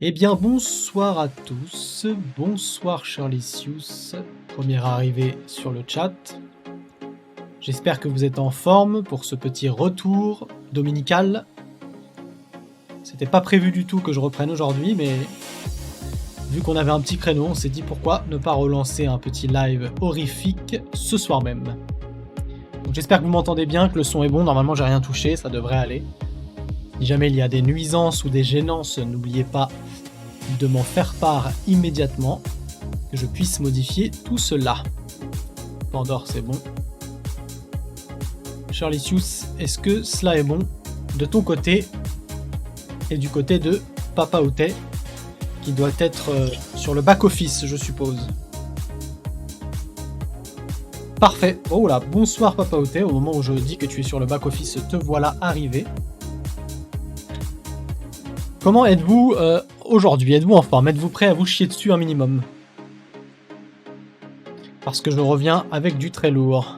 Eh bien, bonsoir à tous, bonsoir Shirleysius, première arrivée sur le chat. J'espère que vous êtes en forme pour ce petit retour dominical. C'était pas prévu du tout que je reprenne aujourd'hui, mais vu qu'on avait un petit créneau, on s'est dit pourquoi ne pas relancer un petit live horrifique ce soir même. Donc j'espère que vous m'entendez bien, que le son est bon, normalement j'ai rien touché, ça devrait aller. Si jamais il y a des nuisances ou des gênances, n'oubliez pas de m'en faire part immédiatement, que je puisse modifier tout cela. Pandore, c'est bon. Shirleysius, est-ce que cela est bon de ton côté et du côté de Papa Outé, qui doit être sur le back-office, je suppose. Parfait. Oh là, bonsoir Papa Outé, au moment où je dis que tu es sur le back-office, te voilà arrivé. Comment êtes-vous aujourd'hui? Êtes-vous en forme? Êtes-vous prêt à vous chier dessus un minimum? Parce que je reviens avec du très lourd.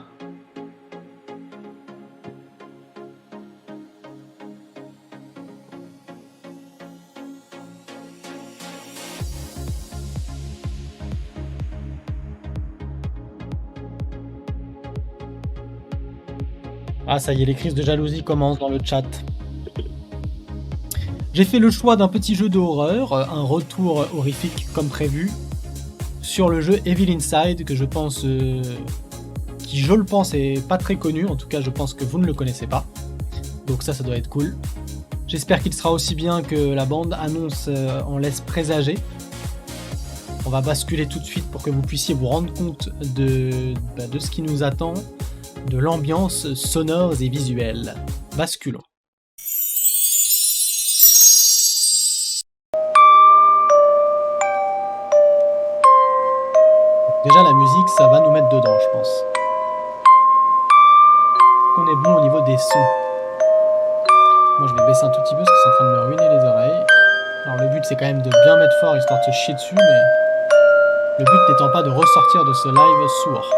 Ah ça y est, les crises de jalousie commencent dans le chat. J'ai fait le choix d'un petit jeu d'horreur, un retour horrifique comme prévu, sur le jeu Evil Inside, que je pense, qui je le pense est pas très connu, en tout cas je pense que vous ne le connaissez pas. Donc ça doit être cool. J'espère qu'il sera aussi bien que la bande annonce en laisse présager. On va basculer tout de suite pour que vous puissiez vous rendre compte de ce qui nous attend, de l'ambiance sonore et visuelle. Basculons. Déjà la musique, ça va nous mettre dedans, je pense. On est bon au niveau des sons. Moi je vais baisser un tout petit peu parce que c'est en train de me ruiner les oreilles. Alors le but c'est quand même de bien mettre fort histoire de se chier dessus, mais le but n'étant pas de ressortir de ce live sourd.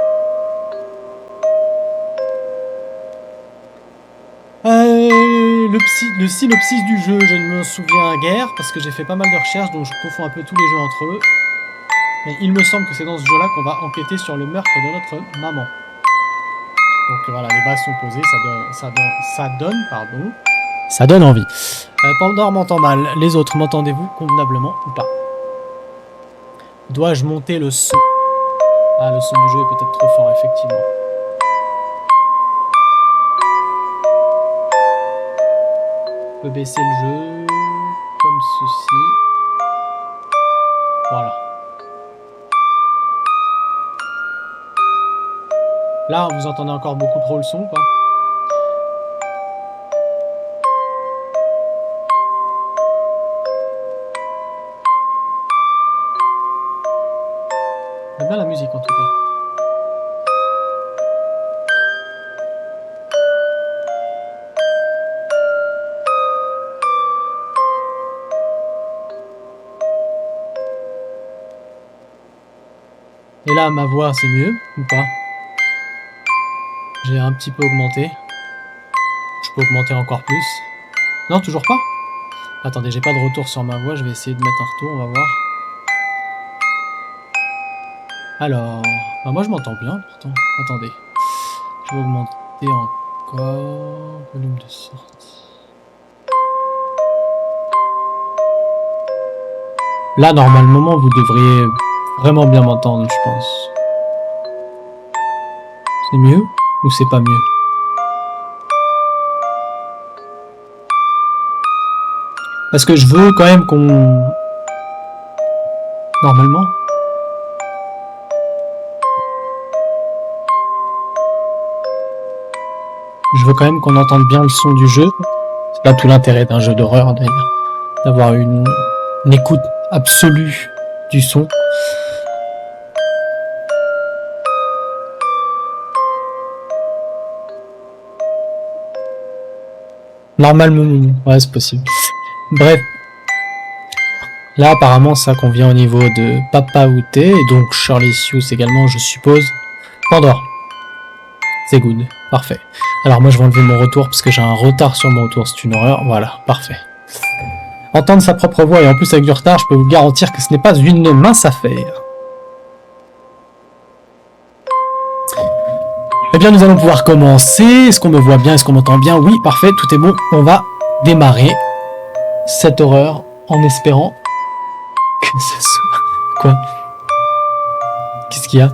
Le synopsis du jeu, je ne me souviens guère parce que j'ai fait pas mal de recherches, donc je confonds un peu tous les jeux entre eux. Mais il me semble que c'est dans ce jeu-là qu'on va enquêter sur le meurtre de notre maman. Donc voilà, les bases sont posées, ça donne envie. Pandore m'entend mal, les autres m'entendez-vous convenablement ou pas? Dois-je monter le son? Ah, le son du jeu est peut-être trop fort, effectivement. Je peux baisser le jeu comme ceci. Voilà. Là, vous entendez encore beaucoup trop le son, pas? J'aime bien la musique en tout cas. Et là, ma voix, c'est mieux ou pas? J'ai un petit peu augmenté. Je peux augmenter encore plus. Non, toujours pas? Attendez, j'ai pas de retour sur ma voix. Je vais essayer de mettre un retour, on va voir. Alors... Bah moi, je m'entends bien, pourtant. Attendez. Je vais augmenter encore... Volume de sortie... Là, normalement, vous devriez vraiment bien m'entendre, je pense. C'est mieux ou c'est pas mieux? Parce que je veux quand même qu'on... Normalement. Je veux quand même qu'on entende bien le son du jeu. C'est pas tout l'intérêt d'un jeu d'horreur, d'ailleurs. D'avoir une écoute absolue du son. Normalement, ouais, c'est possible. Bref. Là, apparemment, ça convient au niveau de Papa Outé, et donc Shirleysius également, je suppose. Pandore. C'est good. Parfait. Alors moi, je vais enlever mon retour, parce que j'ai un retard sur mon retour, c'est une horreur. Voilà, parfait. Entendre sa propre voix et en plus avec du retard, je peux vous garantir que ce n'est pas une mince affaire. Eh bien, nous allons pouvoir commencer. Est-ce qu'on me voit bien? Est-ce qu'on m'entend bien? Oui, parfait, tout est bon. On va démarrer cette horreur en espérant que ce soit... Quoi? Qu'est-ce qu'il y a?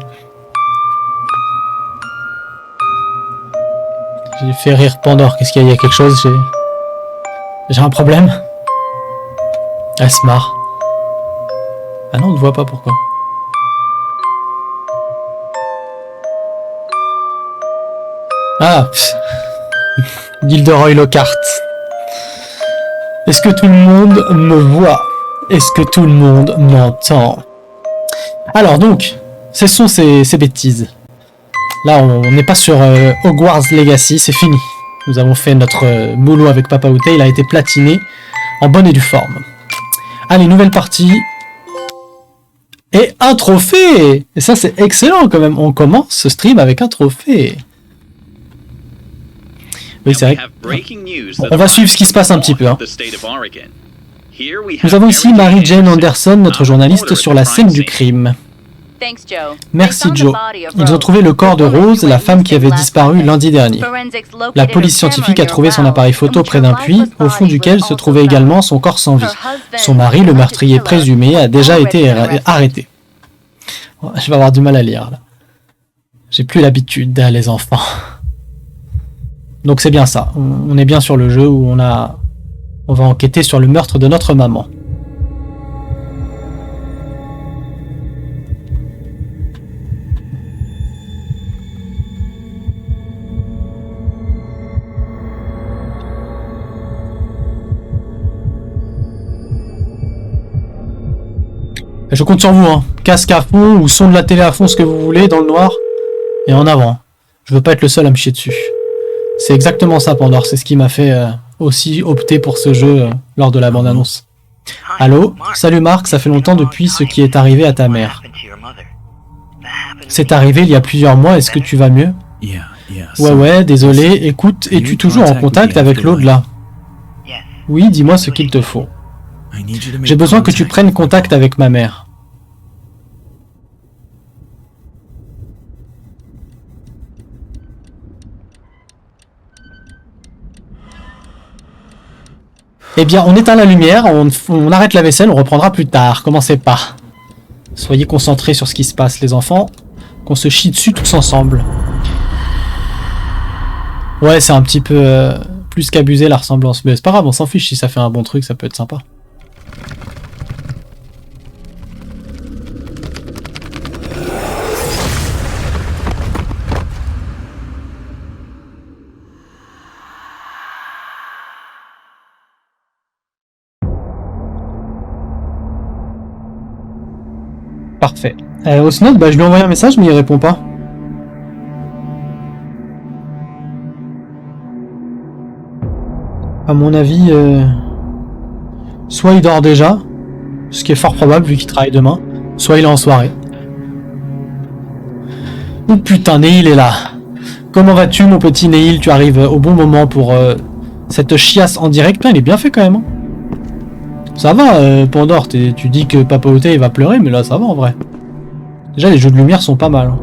J'ai fait rire Pandore. Qu'est-ce qu'il y a? Il y a quelque chose? J'ai un problème? Elle se marre. Ah non, on ne voit pas pourquoi. Ah, Gilderoy Lockhart. Est-ce que tout le monde me voit? Est-ce que tout le monde m'entend? Alors donc, cessons ces bêtises. Là, on n'est pas sur Hogwarts Legacy, c'est fini. Nous avons fait notre boulot avec Papa Outé, il a été platiné en bonne et due forme. Allez, nouvelle partie. Et un trophée! Et ça, c'est excellent quand même. On commence ce stream avec un trophée. Oui, c'est vrai. On va suivre ce qui se passe un petit peu. Hein. Nous avons ici Mary Jane Anderson, notre journaliste sur la scène du crime. Merci Joe. Ils ont trouvé le corps de Rose, la femme qui avait disparu lundi dernier. La police scientifique a trouvé son appareil photo près d'un puits, au fond duquel se trouvait également son corps sans vie. Son mari, le meurtrier présumé, a déjà été arrêté. Je vais avoir du mal à lire là. J'ai plus l'habitude, les enfants. Donc c'est bien ça. On est bien sur le jeu où on va enquêter sur le meurtre de notre maman. Je compte sur vous, hein. Casque à fond ou son de la télé à fond, ce que vous voulez, dans le noir. Et en avant. Je veux pas être le seul à me chier dessus. C'est exactement ça, Pandore. C'est ce qui m'a fait aussi opter pour ce jeu lors de la bande-annonce. Allô? Salut Marc, ça fait longtemps depuis ce qui est arrivé à ta mère. C'est arrivé il y a plusieurs mois, est-ce que tu vas mieux? Ouais, désolé. Écoute, es-tu toujours en contact avec l'au-delà? Oui, dis-moi ce qu'il te faut. J'ai besoin que tu prennes contact avec ma mère. Eh bien, on éteint la lumière, on arrête la vaisselle, on reprendra plus tard. Commencez pas. Soyez concentrés sur ce qui se passe, les enfants. Qu'on se chie dessus tous ensemble. Ouais, c'est un petit peu plus qu'abusé la ressemblance. Mais c'est pas grave, on s'en fiche. Si ça fait un bon truc, ça peut être sympa. Parfait. Osnod, je lui ai envoyé un message, mais il répond pas. À mon avis, soit il dort déjà, ce qui est fort probable vu qu'il travaille demain, soit il est en soirée. Oh putain, Neil est là. Comment vas-tu, mon petit Neil? Tu arrives au bon moment pour cette chiasse en direct. Putain, il est bien fait quand même. Hein. Ça va, Pandore, tu dis que Papa Outé il va pleurer, mais là ça va en vrai. Déjà les jeux de lumière sont pas mal. Hein.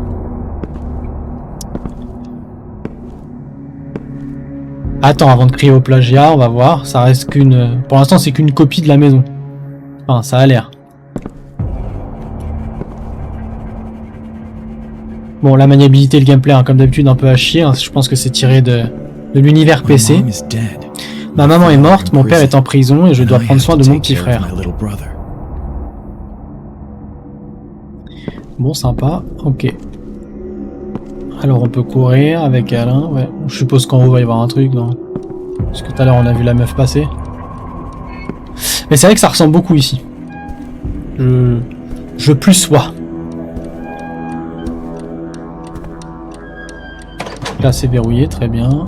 Attends, avant de crier au plagiat, on va voir. Ça reste qu'une... Pour l'instant c'est qu'une copie de la maison. Enfin, ça a l'air. Bon, la maniabilité et le gameplay, hein, comme d'habitude, un peu à chier. Hein. Je pense que c'est tiré de l'univers PC. Ma maman est morte, mon père est en prison et je dois prendre soin de mon petit frère. Bon, sympa. Ok. Alors on peut courir avec Alain. Ouais. Je suppose qu'en haut il va y avoir un truc, non? Parce que tout à l'heure on a vu la meuf passer. Mais c'est vrai que ça ressemble beaucoup ici. Je plus sois. Là c'est verrouillé, très bien.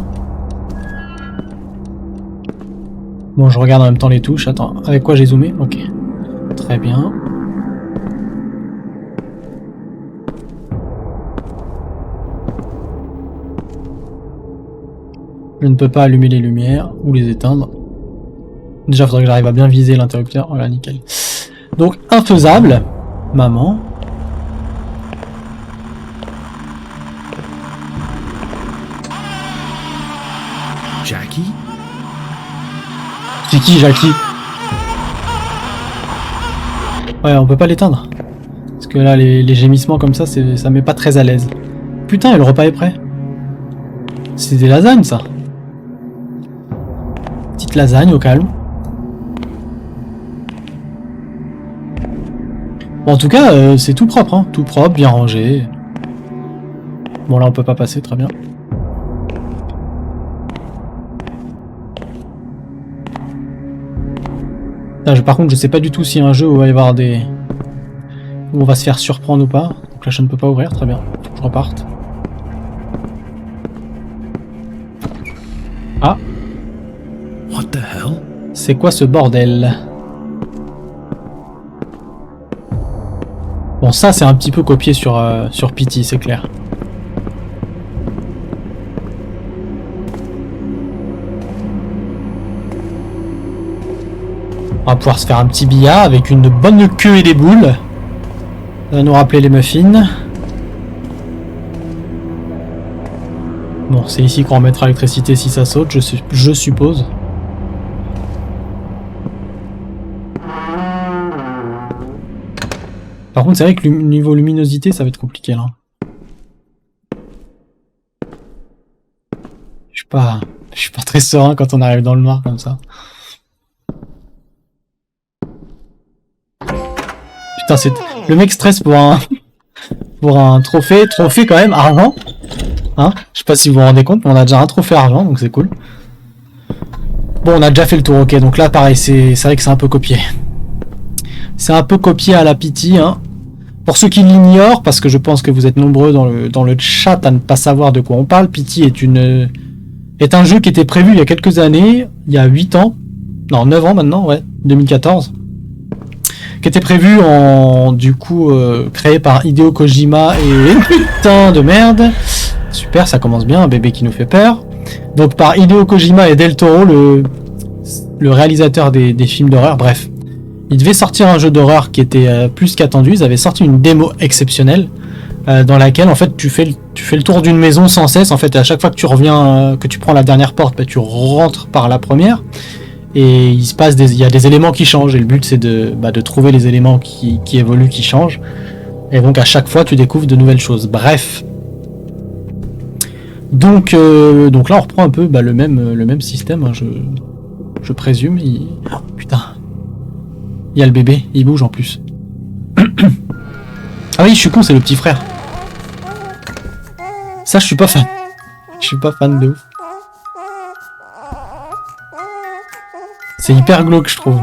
Bon, je regarde en même temps les touches. Attends, avec quoi j'ai zoomé? Ok. Très bien. Je ne peux pas allumer les lumières ou les éteindre. Déjà, faudrait que j'arrive à bien viser l'interrupteur. Voilà, nickel. Donc, infaisable. Maman. Jackie? C'est qui, Jackie? Ouais, on peut pas l'éteindre. Parce que là, les gémissements comme ça, ça met pas très à l'aise. Putain, et le repas est prêt. C'est des lasagnes, ça. Petite lasagne au calme. Bon, en tout cas, c'est tout propre, hein. Tout propre, bien rangé. Bon, là, on peut pas passer, très bien. Là, par contre, je sais pas du tout s'il y a un jeu où il va y avoir des... où on va se faire surprendre ou pas. Donc là, je ne peux pas ouvrir, très bien. Faut que je reparte. Ah. What the hell? C'est quoi ce bordel? Bon, ça, c'est un petit peu copié sur Pity, c'est clair. On va pouvoir se faire un petit billard avec une bonne queue et des boules. Ça va nous rappeler les muffins. Bon, c'est ici qu'on remettra l'électricité si ça saute, je suppose. Par contre, c'est vrai que le niveau luminosité, ça va être compliqué là. Je suis pas très serein quand on arrive dans le noir comme ça. Putain, c'est le mec stresse pour un trophée quand même argent. Hein, je sais pas si vous vous rendez compte, mais on a déjà un trophée argent, donc c'est cool. Bon, on a déjà fait le tour, ok, donc là pareil, c'est vrai que c'est un peu copié. C'est un peu copié à la Pity, hein. Pour ceux qui l'ignorent, parce que je pense que vous êtes nombreux dans le chat à ne pas savoir de quoi on parle, Pity est un jeu qui était prévu il y a quelques années, il y a 8 ans, non 9 ans maintenant, ouais, 2014, qui était prévu créé par Hideo Kojima et putain de merde. Super, ça commence bien, un bébé qui nous fait peur. Donc par Hideo Kojima et Del Toro, le réalisateur des films d'horreur, bref. Il devait sortir un jeu d'horreur qui était plus qu'attendu. Ils avaient sorti une démo exceptionnelle dans laquelle en fait tu fais le tour d'une maison sans cesse. En fait, à chaque fois que tu reviens, que tu prends la dernière porte, bah, tu rentres par la première. Et il y a des éléments qui changent. Et le but c'est de trouver les éléments qui évoluent, qui changent. Et donc à chaque fois tu découvres de nouvelles choses. Bref. Donc là on reprend un peu le même système, hein, je présume. Oh, putain. Il y a le bébé, il bouge en plus. Ah oui, je suis con, c'est le petit frère. Ça, je suis pas fan. Je suis pas fan de ouf. C'est hyper glauque, je trouve.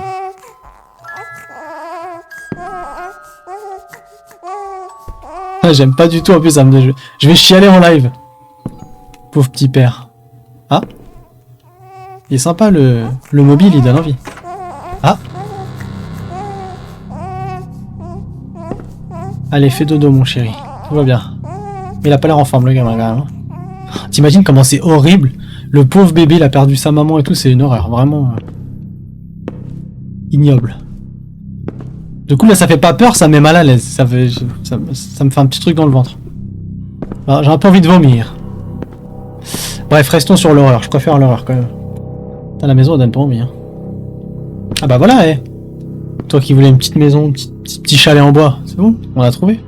Ah, j'aime pas du tout, en plus, ça me... Je vais chialer en live. Pauvre petit père. Ah. Il est sympa, le mobile, il donne envie. Ah. Allez, fais dodo, mon chéri. Tout va bien. Mais il a pas l'air en forme, le gamin, quand même. T'imagines comment c'est horrible? Le pauvre bébé, il a perdu sa maman et tout, c'est une horreur, vraiment... ignoble. Du coup, là, ça fait pas peur, ça me met mal à l'aise. Ça me fait un petit truc dans le ventre. J'ai un peu envie de vomir. Bref, restons sur l'horreur. Je préfère l'horreur, quand même. Putain, la maison, elle donne pas envie, hein. Ah bah voilà, eh. Toi qui voulais une petite maison, un petit chalet en bois, c'est bon, on l'a trouvé.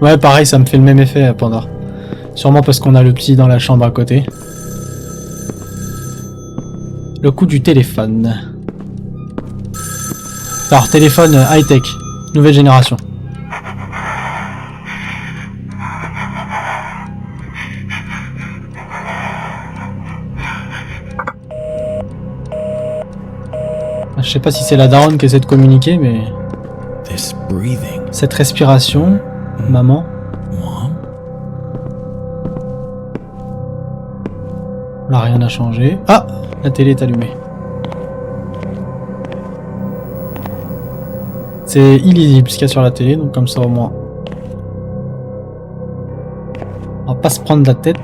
Ouais, pareil, ça me fait le même effet, Pandore. Sûrement parce qu'on a le petit dans la chambre à côté. Le coup du téléphone. Alors, téléphone high-tech, nouvelle génération. Je sais pas si c'est la daronne qui essaie de communiquer, mais... Cette respiration... Maman. Là, rien n'a changé. Ah! La télé est allumée. C'est illisible ce qu'il y a sur la télé, donc comme ça au moins. On va pas se prendre la tête.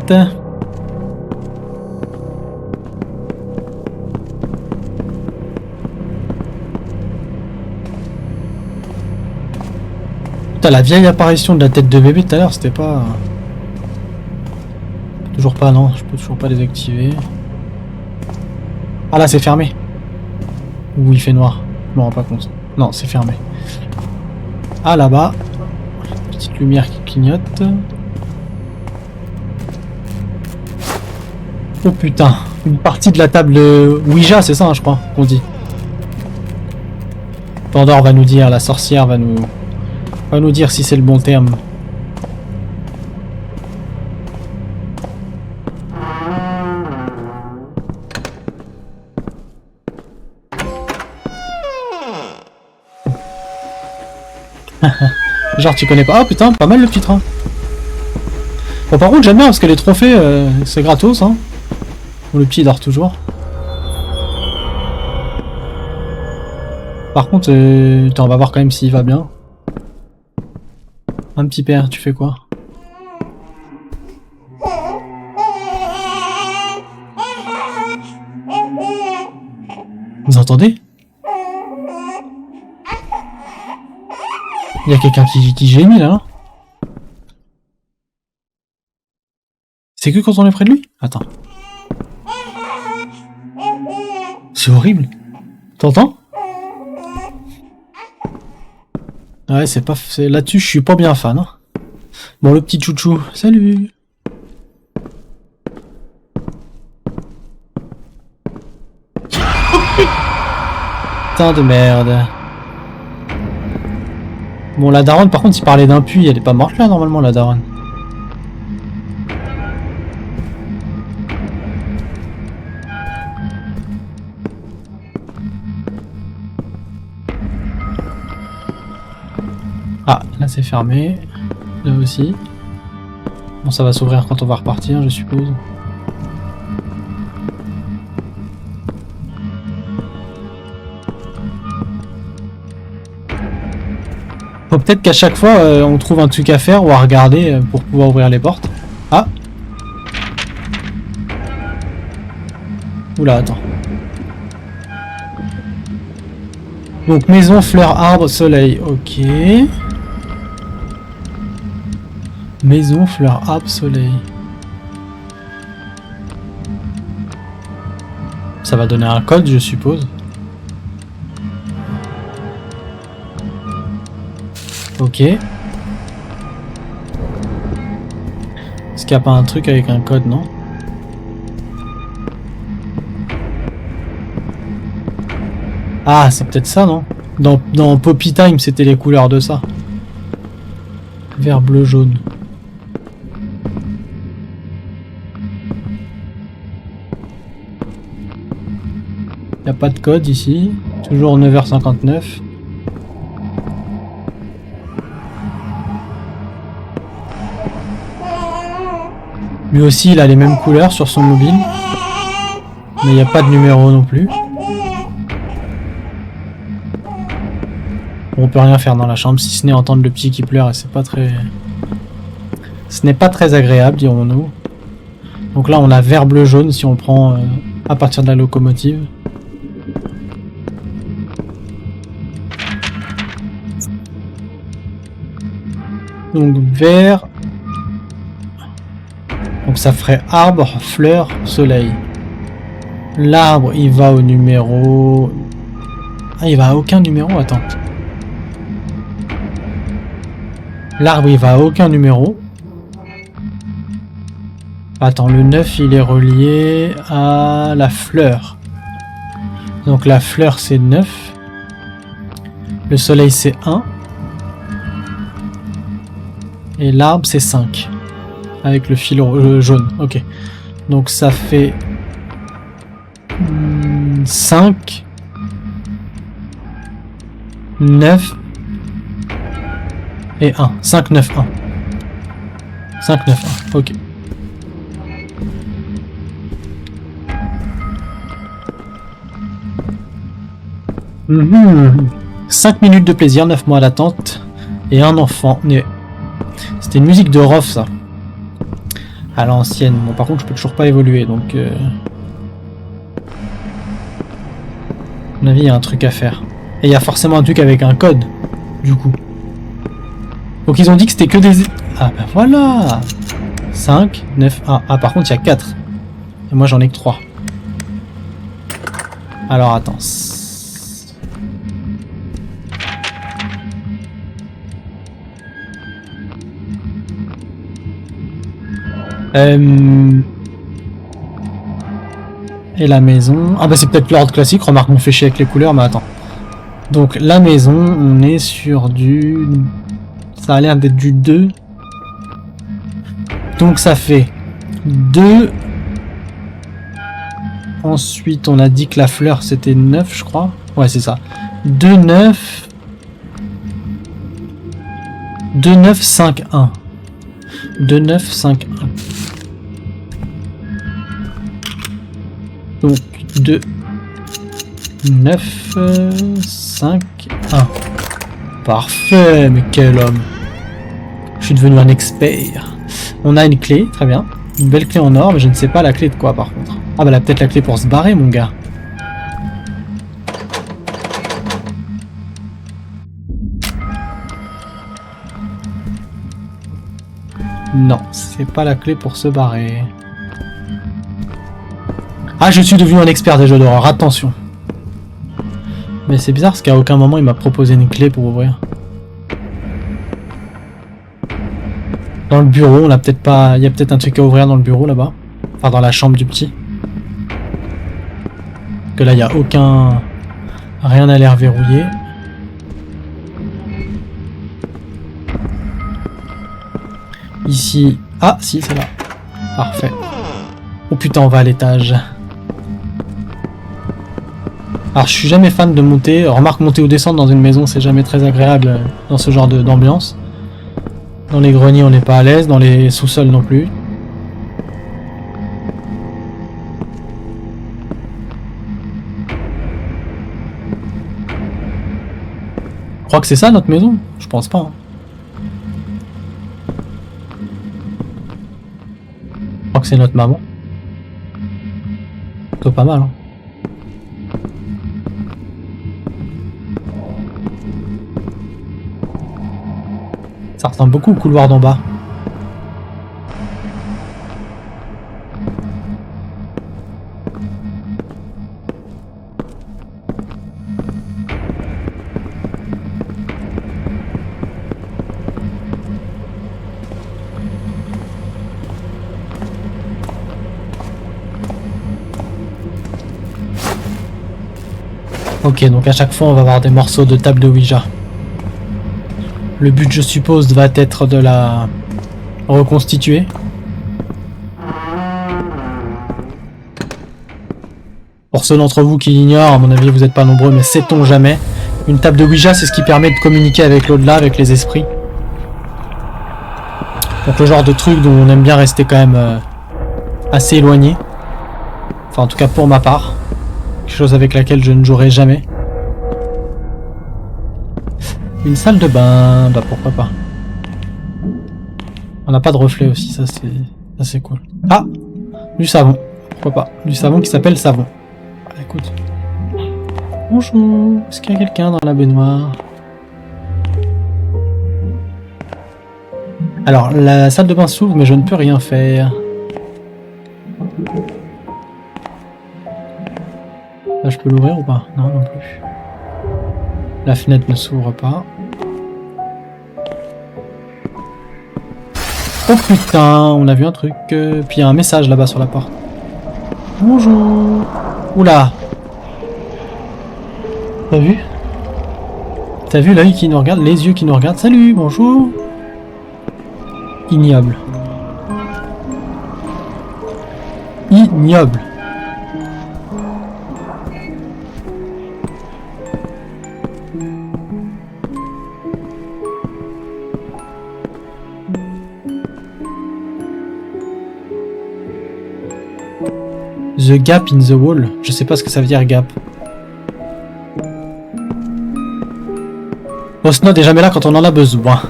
Putain, la vieille apparition de la tête de bébé tout à l'heure, c'était pas... Toujours pas, non, je peux toujours pas désactiver. Ah là, c'est fermé. Ou il fait noir, je me rends pas compte. Non, c'est fermé. Ah, là-bas, petite lumière qui clignote. Oh putain, une partie de la table de Ouija, c'est ça, hein, je crois, qu'on dit. Pandore va nous dire, la sorcière va nous dire si c'est le bon terme. Genre tu connais pas. Ah putain, pas mal le petit train. Bon par contre j'aime bien parce que les trophées c'est gratos hein. Bon, le petit dort toujours. Par contre attends, on va voir quand même s'il va bien. Un petit père, tu fais quoi? Vous entendez? Il y a quelqu'un qui gémit là, non? C'est que quand on est près de lui? Attends. C'est horrible. T'entends? Ouais, c'est pas... Là-dessus, je suis pas bien fan. Hein. Bon, le petit chouchou. Salut. Putain de merde. Bon, la daronne, par contre, il parlait d'un puits. Elle est pas morte là, normalement, la daronne. Ah, là, c'est fermé. Là aussi. Bon, ça va s'ouvrir quand on va repartir, je suppose. Faut peut-être qu'à chaque fois, on trouve un truc à faire ou à regarder pour pouvoir ouvrir les portes. Ah! Oula, attends. Donc, maison, fleurs, arbre, soleil. Ok. Maison, fleurs, arbre, soleil. Ça va donner un code, je suppose. Ok. Est-ce qu'il n'y a pas un truc avec un code, non? Ah, c'est peut-être ça, non? Dans Poppy Time, c'était les couleurs de ça. Vert, bleu, jaune. Il n'y a pas de code ici. Toujours 9h59. Lui aussi, il a les mêmes couleurs sur son mobile. Mais il n'y a pas de numéro non plus. On peut rien faire dans la chambre si ce n'est entendre le petit qui pleure et c'est pas très... Ce n'est pas très agréable, dirons-nous. Donc là, on a vert, bleu, jaune si on le prend à partir de la locomotive. Donc vert... Donc ça ferait arbre, fleur, soleil. L'arbre, il va au numéro... Ah, il va à aucun numéro, attends. L'arbre, il va à aucun numéro. Attends, le 9, il est relié à la fleur. Donc la fleur, c'est 9. Le soleil, c'est 1. Et l'arbre, c'est 5. Avec le fil jaune. Ok. Donc ça fait... 5... 9... Et 1. 5, 9, 1. 5, 9, 1. Ok. 5 minutes de plaisir, 9 mois d'attente et un enfant né. C'était une musique de Roth, ça. À l'ancienne. Bon, par contre, je peux toujours pas évoluer, donc... À mon avis, il y a un truc à faire. Et il y a forcément un truc avec un code, du coup. Donc ils ont dit que c'était que des... Ah ben voilà 5, 9, 1. Ah, par contre, il y a 4. Et moi, j'en ai que 3. Alors, attends. Et la maison... Ah bah c'est peut-être l'ordre classique, remarque, on fait chier avec les couleurs, mais attends. Donc la maison, on est sur du... Ça a l'air d'être du 2. Donc ça fait 2. Ensuite, on a dit que la fleur, c'était 9, je crois. Ouais, c'est ça. 2, 9... 2, 9, 5, 1. 2, 9, 5, 1. Donc 2, 9, 5, 1. Parfait, mais quel homme. Je suis devenu un expert. On a une clé, très bien. Une belle clé en or, mais je ne sais pas la clé de quoi par contre. Ah bah là, peut-être la clé pour se barrer, mon gars. Non, c'est pas la clé pour se barrer. Ah, je suis devenu un expert des jeux d'horreur, attention. Mais c'est bizarre parce qu'à aucun moment il m'a proposé une clé pour ouvrir. Dans le bureau, on a peut-être pas... Il y a peut-être un truc à ouvrir dans le bureau là-bas. Enfin, dans la chambre du petit. Que là, il n'y a aucun... Rien n'a l'air verrouillé. Ici... Ah, si, c'est là. Parfait. Oh putain, on va à l'étage. Alors je suis jamais fan de monter, remarque monter ou descendre dans une maison c'est jamais très agréable dans ce genre d'ambiance. Dans les greniers on n'est pas à l'aise, dans les sous-sols non plus. Je crois que c'est ça notre maison? Je pense pas. Hein. Je crois que c'est notre maman. Plutôt pas mal hein. Ça ressemble beaucoup au couloir d'en bas. Ok, donc à chaque fois on va avoir des morceaux de table de Ouija. Le but, je suppose, va être de la reconstituer. Pour ceux d'entre vous qui l'ignorent, à mon avis, vous n'êtes pas nombreux, mais sait-on jamais. Une table de Ouija, c'est ce qui permet de communiquer avec l'au-delà, avec les esprits. Donc le genre de truc dont on aime bien rester quand même assez éloigné. Enfin, en tout cas pour ma part. Quelque chose avec laquelle je ne jouerai jamais. Une salle de bain, bah pourquoi pas. On n'a pas de reflet aussi, ça c'est cool. Ah, du savon, pourquoi pas. Du savon qui s'appelle savon. Ah, écoute. Bonjour, est-ce qu'il y a quelqu'un dans la baignoire? Alors, la salle de bain s'ouvre, mais je ne peux rien faire. Là, je peux l'ouvrir ou pas? Non, non plus. La fenêtre ne s'ouvre pas. Oh putain, on a vu un truc. Puis il y a un message là-bas sur la porte. Bonjour. Oula. T'as vu? T'as vu l'œil qui nous regarde, les yeux qui nous regardent? Salut, bonjour. Ignoble. Ignoble. The gap in the wall. Je sais pas ce que ça veut dire gap. Osnod est jamais là quand on en a besoin.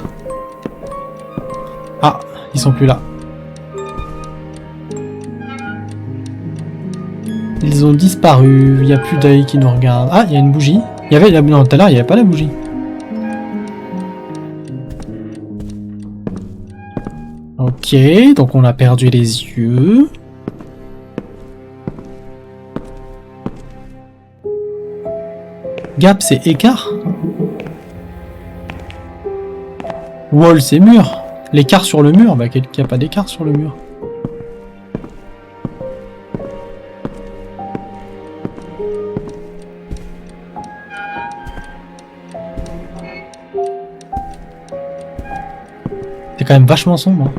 Ah, ils sont plus là. Ils ont disparu. Il n'y a plus d'œil qui nous regarde. Ah, il y a une bougie. Il y avait la... Non, tout à l'heure, il n'y avait pas la bougie. Ok, donc on a perdu les yeux. Gap, c'est écart. Wall, c'est mur. L'écart sur le mur, bah qu'il n'y a pas d'écart sur le mur. C'est quand même vachement sombre.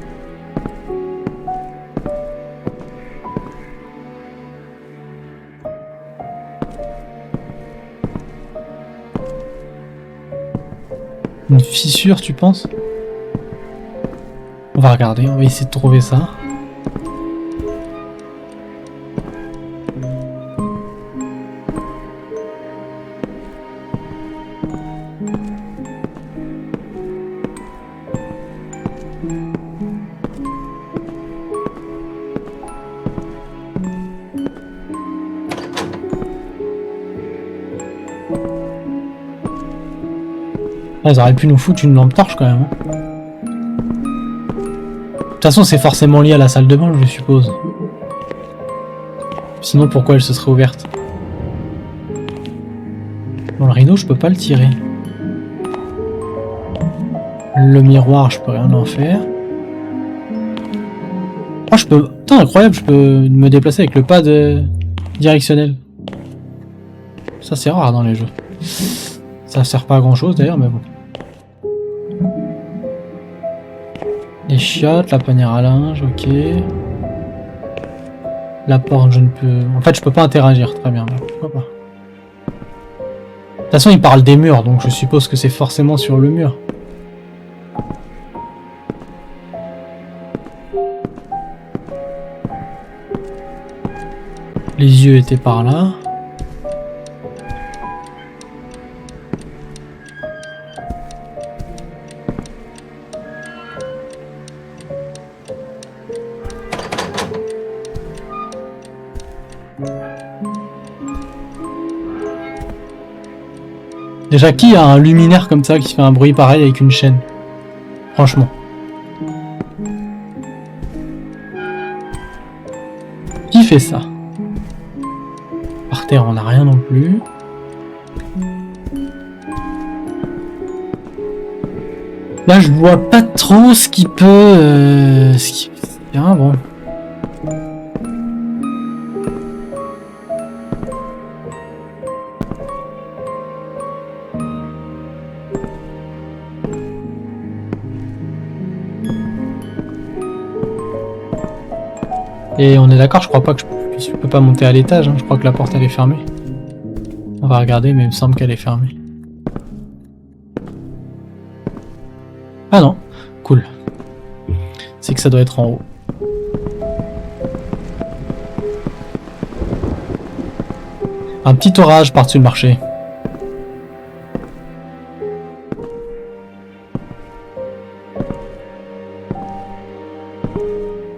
Une fissure, tu penses? On va regarder, on va essayer de trouver ça. Ah, ils auraient pu nous foutre une lampe torche quand même. De toute façon, c'est forcément lié à la salle de bain, je suppose. Sinon, pourquoi elle se serait ouverte? Bon, le rideau, je peux pas le tirer. Le miroir, je peux rien en faire. Ah, je peux... Putain, incroyable, je peux me déplacer avec le pad directionnel. Ça, c'est rare dans les jeux. Ça sert pas à grand chose d'ailleurs, mais bon. Les chiottes, la panière à linge, ok. La porte, je ne peux... En fait, je peux pas interagir, très bien. Pourquoi pas? De toute façon, il parle des murs, donc je suppose que c'est forcément sur le mur. Les yeux étaient par là. Déjà, qui a un luminaire comme ça qui fait un bruit pareil avec une chaîne? Franchement. Qui fait ça? Par terre, on n'a rien non plus. Là, je vois pas trop ce qui peut... ce qui... Ah, bon. Et on est d'accord, je crois pas que je peux pas monter à l'étage, hein. Je crois que la porte elle est fermée. On va regarder, mais il me semble qu'elle est fermée. Ah non, cool. C'est que ça doit être en haut. Un petit orage par-dessus le marché.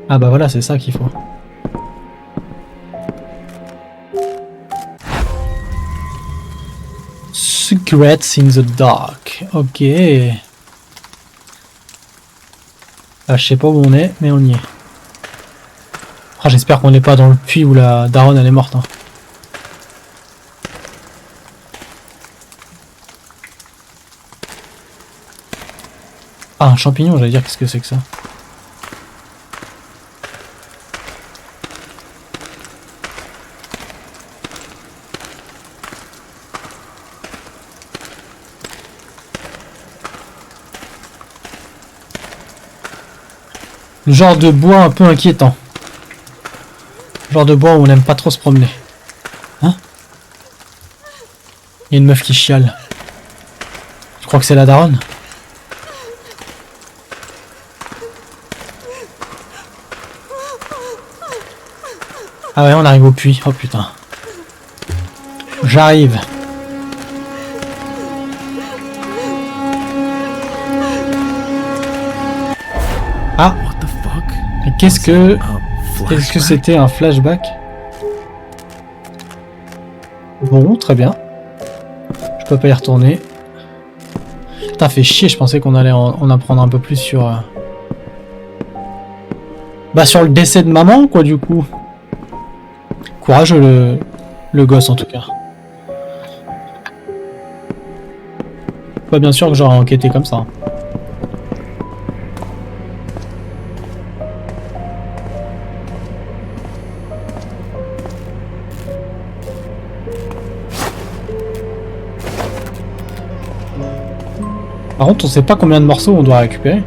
Ah bah voilà, c'est ça qu'il faut. Secrets in the dark. Ok. Ah, je sais pas où on est, mais on y est. Ah, j'espère qu'on n'est pas dans le puits où la daronne elle est morte. Hein. Ah, un champignon, j'allais dire, qu'est-ce que c'est que ça? Le genre de bois un peu inquiétant. Le genre de bois où on n'aime pas trop se promener. Hein? Il y a une meuf qui chiale. Je crois que c'est la daronne. Ah ouais, on arrive au puits. Oh putain. Ah, What the fuck? mais qu'est-ce que Flashback? c'était un flashback? Bon, très bien. Je peux pas y retourner. Putain, fait chier, je pensais qu'on allait en apprendre un peu plus sur... Bah sur le décès de maman, quoi, du coup. Courageux, le gosse, en tout cas. Pas bien sûr que j'aurais enquêté comme ça. Par contre, on sait pas combien de morceaux on doit récupérer.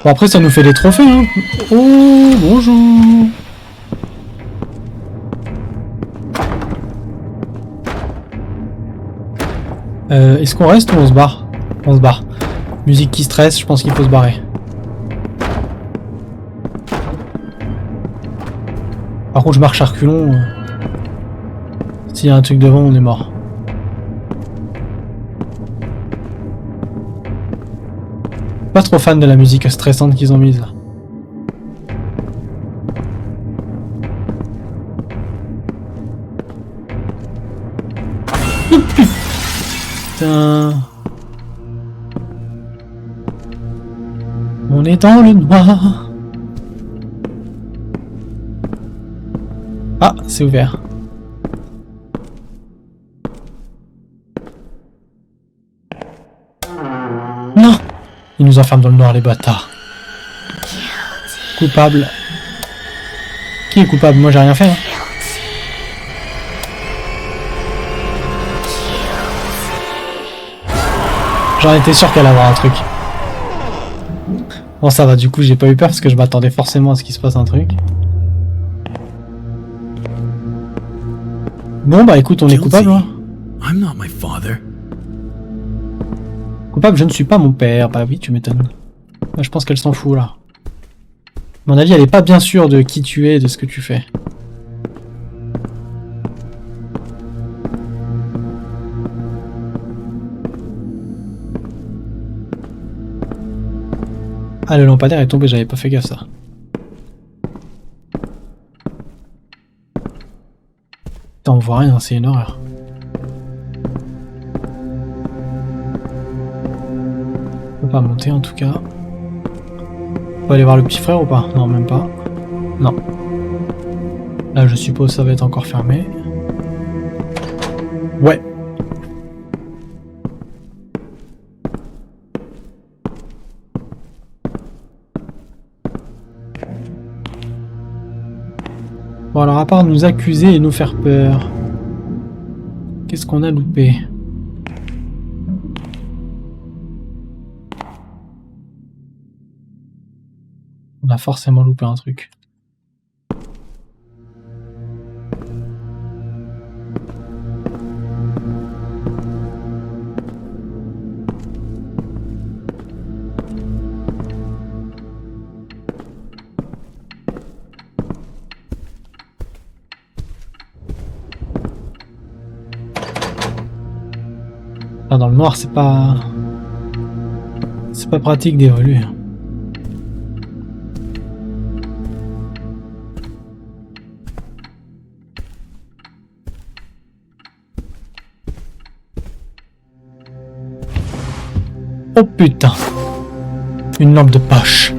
Bon, après, ça nous fait des trophées, hein. Oh, bonjour. Est-ce qu'on reste ou on se barre? On se barre. Musique qui stresse, je pense qu'il faut se barrer. Par contre, je marche à reculons. S'il y a un truc devant, on est mort. Pas trop fan de la musique stressante qu'ils ont mise là. Putain. On est dans le noir. Ah, c'est ouvert. Non! Ils nous enferment dans le noir, les bâtards. Coupable. Qui est coupable? Moi, j'ai rien fait. Hein. J'en étais sûr qu'elle allait avoir un truc. Bon, ça va, du coup, j'ai pas eu peur parce que je m'attendais forcément à ce qu'il se passe un truc. Bon, bah écoute, on est coupable. Hein. I'm not my father. Coupable, je ne suis pas mon père. Bah oui, tu m'étonnes. Bah, je pense qu'elle s'en fout, là. À mon avis, elle est pas bien sûre de qui tu es et de ce que tu fais. Ah, le lampadaire est tombé, j'avais pas fait gaffe, ça. Putain, on voit rien, c'est une horreur. On peut pas monter, en tout cas. On peut aller voir le petit frère ou pas? Non, même pas. Non. Là, je suppose ça va être encore fermé. Ouais. Bon, alors à part nous accuser et nous faire peur, qu'est-ce qu'on a loupé? On a forcément loupé un truc. Là, dans le noir, c'est pas pratique d'évoluer. Oh putain! Une lampe de poche.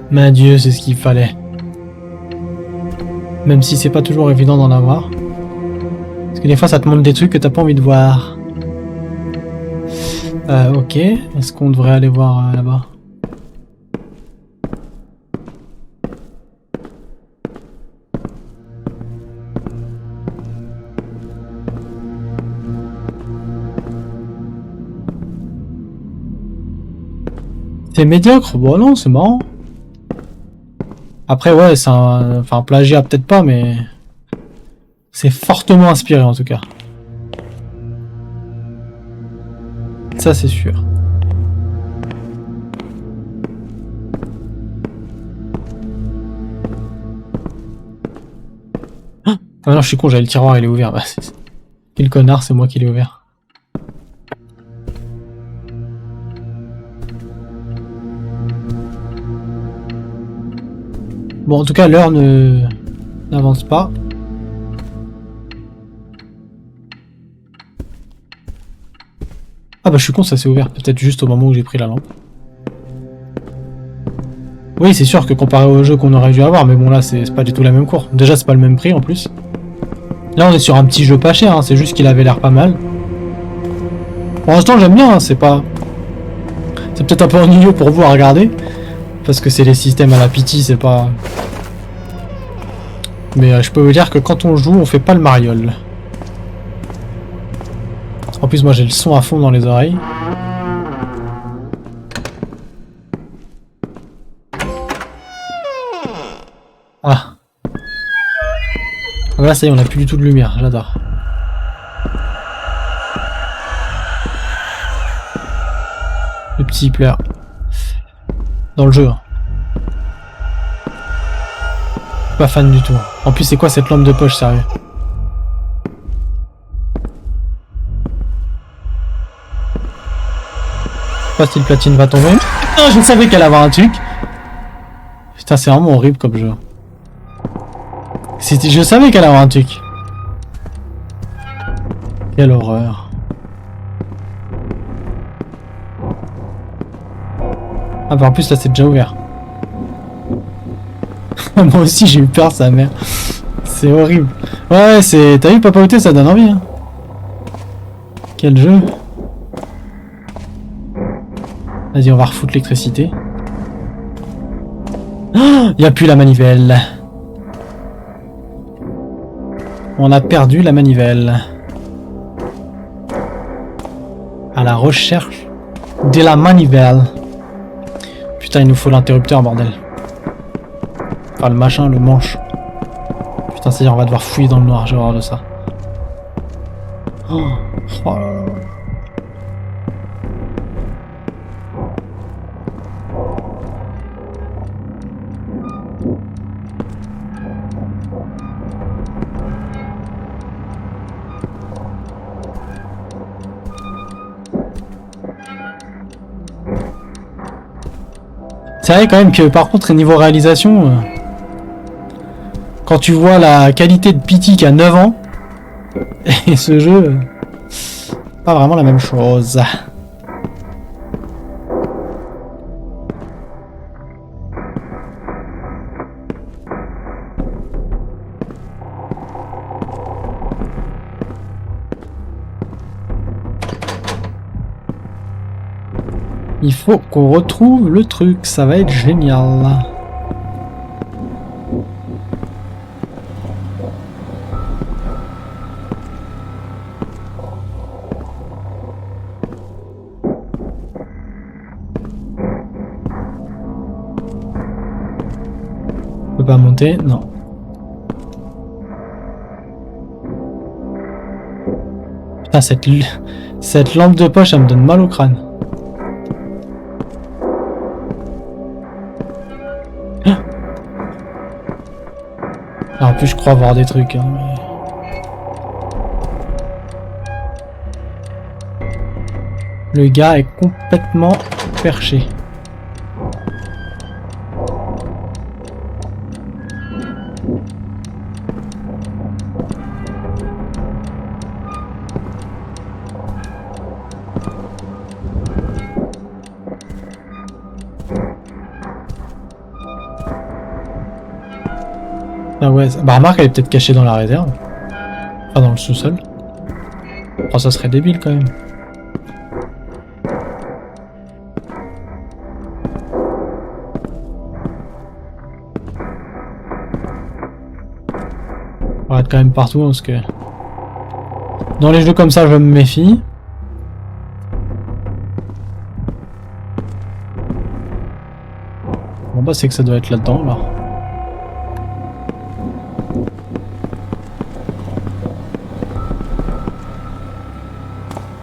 Mais Dieu, c'est ce qu'il fallait. Même si c'est pas toujours évident d'en avoir. Parce que des fois ça te montre des trucs que t'as pas envie de voir. Ok. Est-ce qu'on devrait aller voir là-bas? C'est médiocre? Bon non, c'est marrant. Après ouais, c'est un... Enfin plagiat peut-être pas, mais... C'est fortement inspiré en tout cas. Ça c'est sûr. Ah non, je suis con, j'avais le tiroir, il est ouvert. Bah, quel connard, c'est moi qui l'ai ouvert. Bon, en tout cas, l'heure n'avance pas. Ah bah je suis con, ça s'est ouvert peut-être juste au moment où j'ai pris la lampe. Oui, c'est sûr que comparé au jeu qu'on aurait dû avoir, mais bon là c'est pas du tout la même cour. Déjà c'est pas le même prix en plus. Là on est sur un petit jeu pas cher, hein, c'est juste qu'il avait l'air pas mal. Pour l'instant j'aime bien, hein, c'est pas... C'est peut-être un peu ennuyeux pour vous à regarder, parce que c'est les systèmes à la pitié, c'est pas... Mais je peux vous dire que quand on joue, on fait pas le mariole. En plus moi j'ai le son à fond dans les oreilles. Ah. Là ça y est, on a plus du tout de lumière, j'adore. Le petit pleure. Dans le jeu. Pas fan du tout. En plus c'est quoi cette lampe de poche, sérieux? Pas si le platine va tomber. Putain, je savais qu'elle allait avoir un truc. Putain, c'est vraiment horrible comme jeu. Je savais qu'elle allait avoir un truc. Quelle horreur. Ah bah en plus là c'est déjà ouvert. Moi aussi j'ai eu peur, sa mère. C'est horrible. Ouais, c'est... T'as vu Papa Outé, ça donne envie, hein. Quel jeu. Vas-y, on va refoutre l'électricité. Il n'y a plus la manivelle. On a perdu la manivelle. À la recherche de la manivelle. Putain, il nous faut l'interrupteur, bordel. Enfin, le machin, le manche. Putain, c'est-à-dire, on va devoir fouiller dans le noir, j'ai horreur de ça. Oh là là. C'est vrai quand même que par contre niveau réalisation, quand tu vois la qualité de Pity qui a 9 ans, et ce jeu, pas vraiment la même chose. Il faut qu'on retrouve le truc, ça va être génial. On peut pas monter, non. Putain, cette lampe de poche, elle me donne mal au crâne. En plus, je crois voir des trucs. Hein, mais... Le gars est complètement perché. Ah ouais, bah remarque, elle est peut-être cachée dans la réserve. Enfin, dans le sous-sol. Oh, ça serait débile quand même. On va être quand même partout parce que... Dans les jeux comme ça, je me méfie. Bon bah c'est que ça doit être là-dedans alors.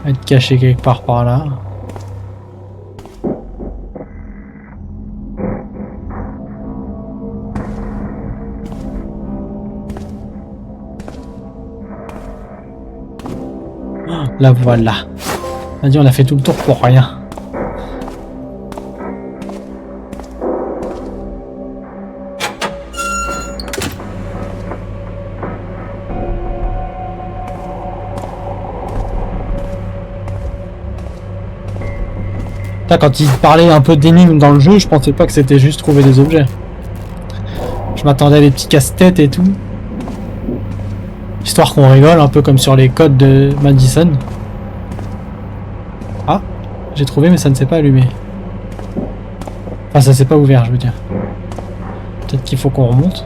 Être caché quelque part par là. La voilà. Vas-y, on a fait tout le tour pour rien. Là, quand il parlait un peu d'énigmes dans le jeu, je pensais pas que c'était juste trouver des objets. Je m'attendais à des petits casse-têtes et tout. Histoire qu'on rigole, un peu comme sur les codes de Madison. Ah, j'ai trouvé mais ça ne s'est pas allumé. Enfin, ça s'est pas ouvert, je veux dire. Peut-être qu'il faut qu'on remonte.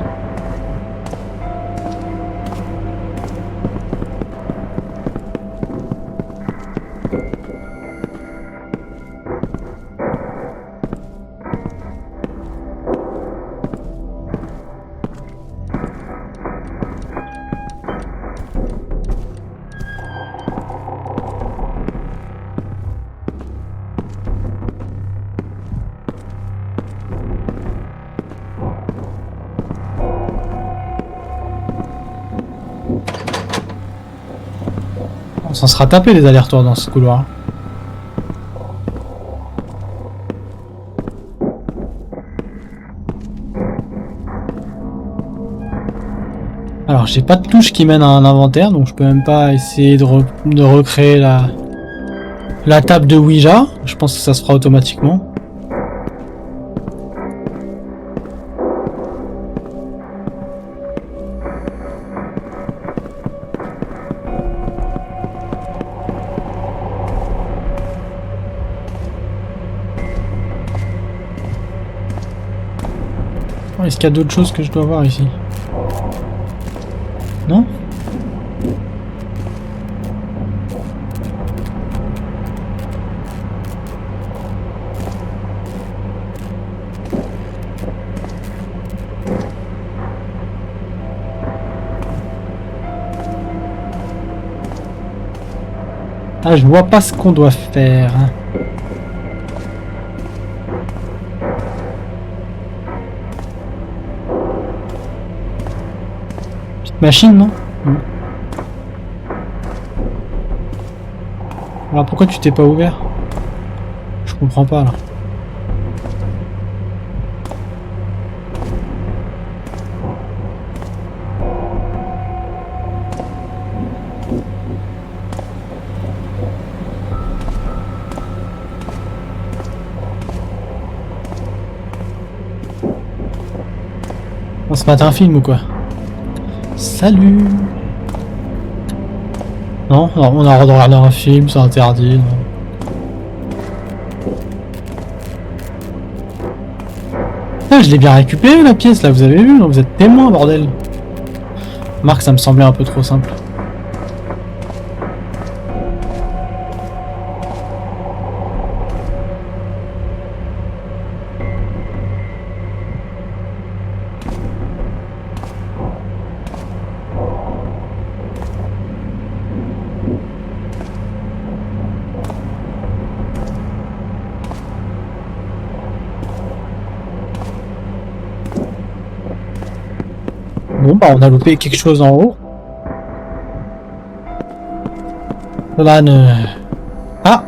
On s'en sera tapé des allers-retours dans ce couloir. Alors j'ai pas de touche qui mène à un inventaire, donc je peux même pas essayer de recréer la table de Ouija. Je pense que ça se fera automatiquement. Est-ce qu'il y a d'autres choses que je dois voir ici? Non? Ah, je vois pas ce qu'on doit faire. Machine, non? Alors pourquoi tu t'es pas ouvert? Je comprends pas là. On se mate un film ou quoi? Salut. Non, on a le droit de regarder un film, c'est interdit. Non. Ah, je l'ai bien récupéré la pièce là, vous avez vu? Non, vous êtes témoin, bordel. Marc, ça me semblait un peu trop simple. Bon bah on a loupé quelque chose en haut. Là ne... Ah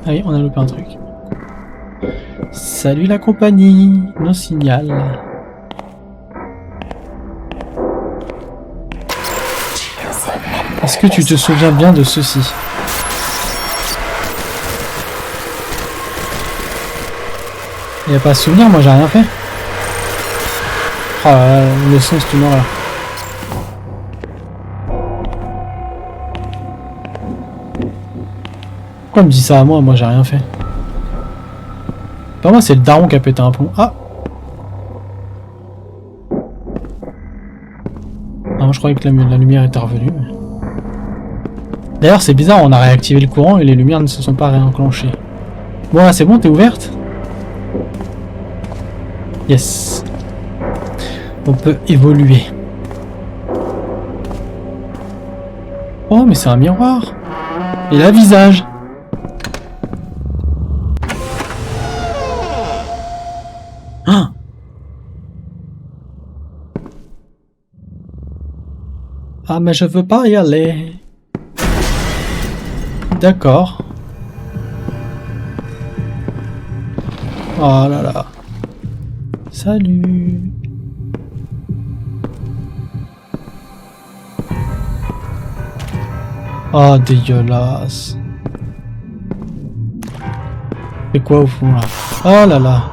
oui, on a loupé un truc. Salut la compagnie, nos signal. Est-ce que tu te souviens bien de ceci? Il n'y a pas à se souvenir, moi j'ai rien fait. Ah, le son c'est là. Pourquoi on me dit ça à moi? Moi j'ai rien fait. Pas moi, c'est le daron qui a pété un plomb. Ah! Non, je croyais que la lumière était revenue. Mais... D'ailleurs, c'est bizarre, on a réactivé le courant et les lumières ne se sont pas réenclenchées. Bon, là, c'est bon, t'es ouverte? Yes. On peut évoluer. Oh, mais c'est un miroir. Et là, visage. Ah. Ah, mais je veux pas y aller. d'accord. Oh là là. Salut. Oh, dégueulasse. C'est quoi au fond là? Oh là là.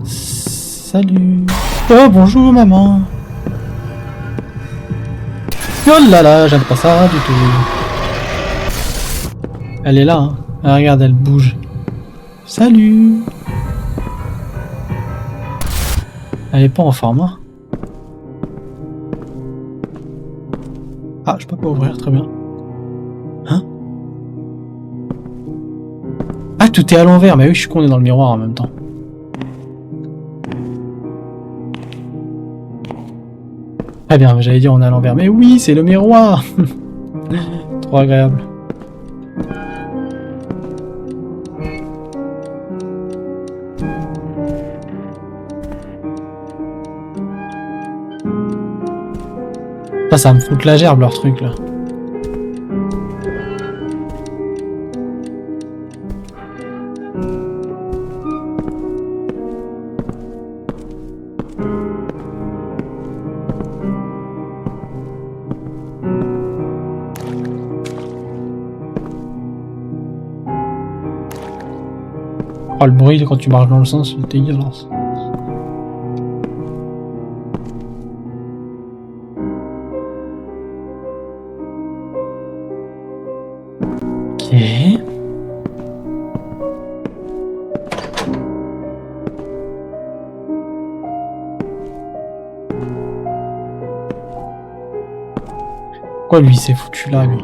Salut. Oh, bonjour maman. Oh là là, j'aime pas ça du tout. Elle est là, hein. Ah, regarde, elle bouge. Salut. Elle est pas en forme, hein. Ah, je peux pas ouvrir, très bien. Hein? Ah, tout est à l'envers, mais oui, je suis con, on est dans le miroir en même temps. Très bien, j'allais dire on est à l'envers, mais oui, c'est le miroir. Trop agréable. Ça me fout la gerbe leur truc là. Oh, le bruit quand tu marches dans le sens, c'est dégueulasse. Ok. Pourquoi lui s'est foutu là, lui?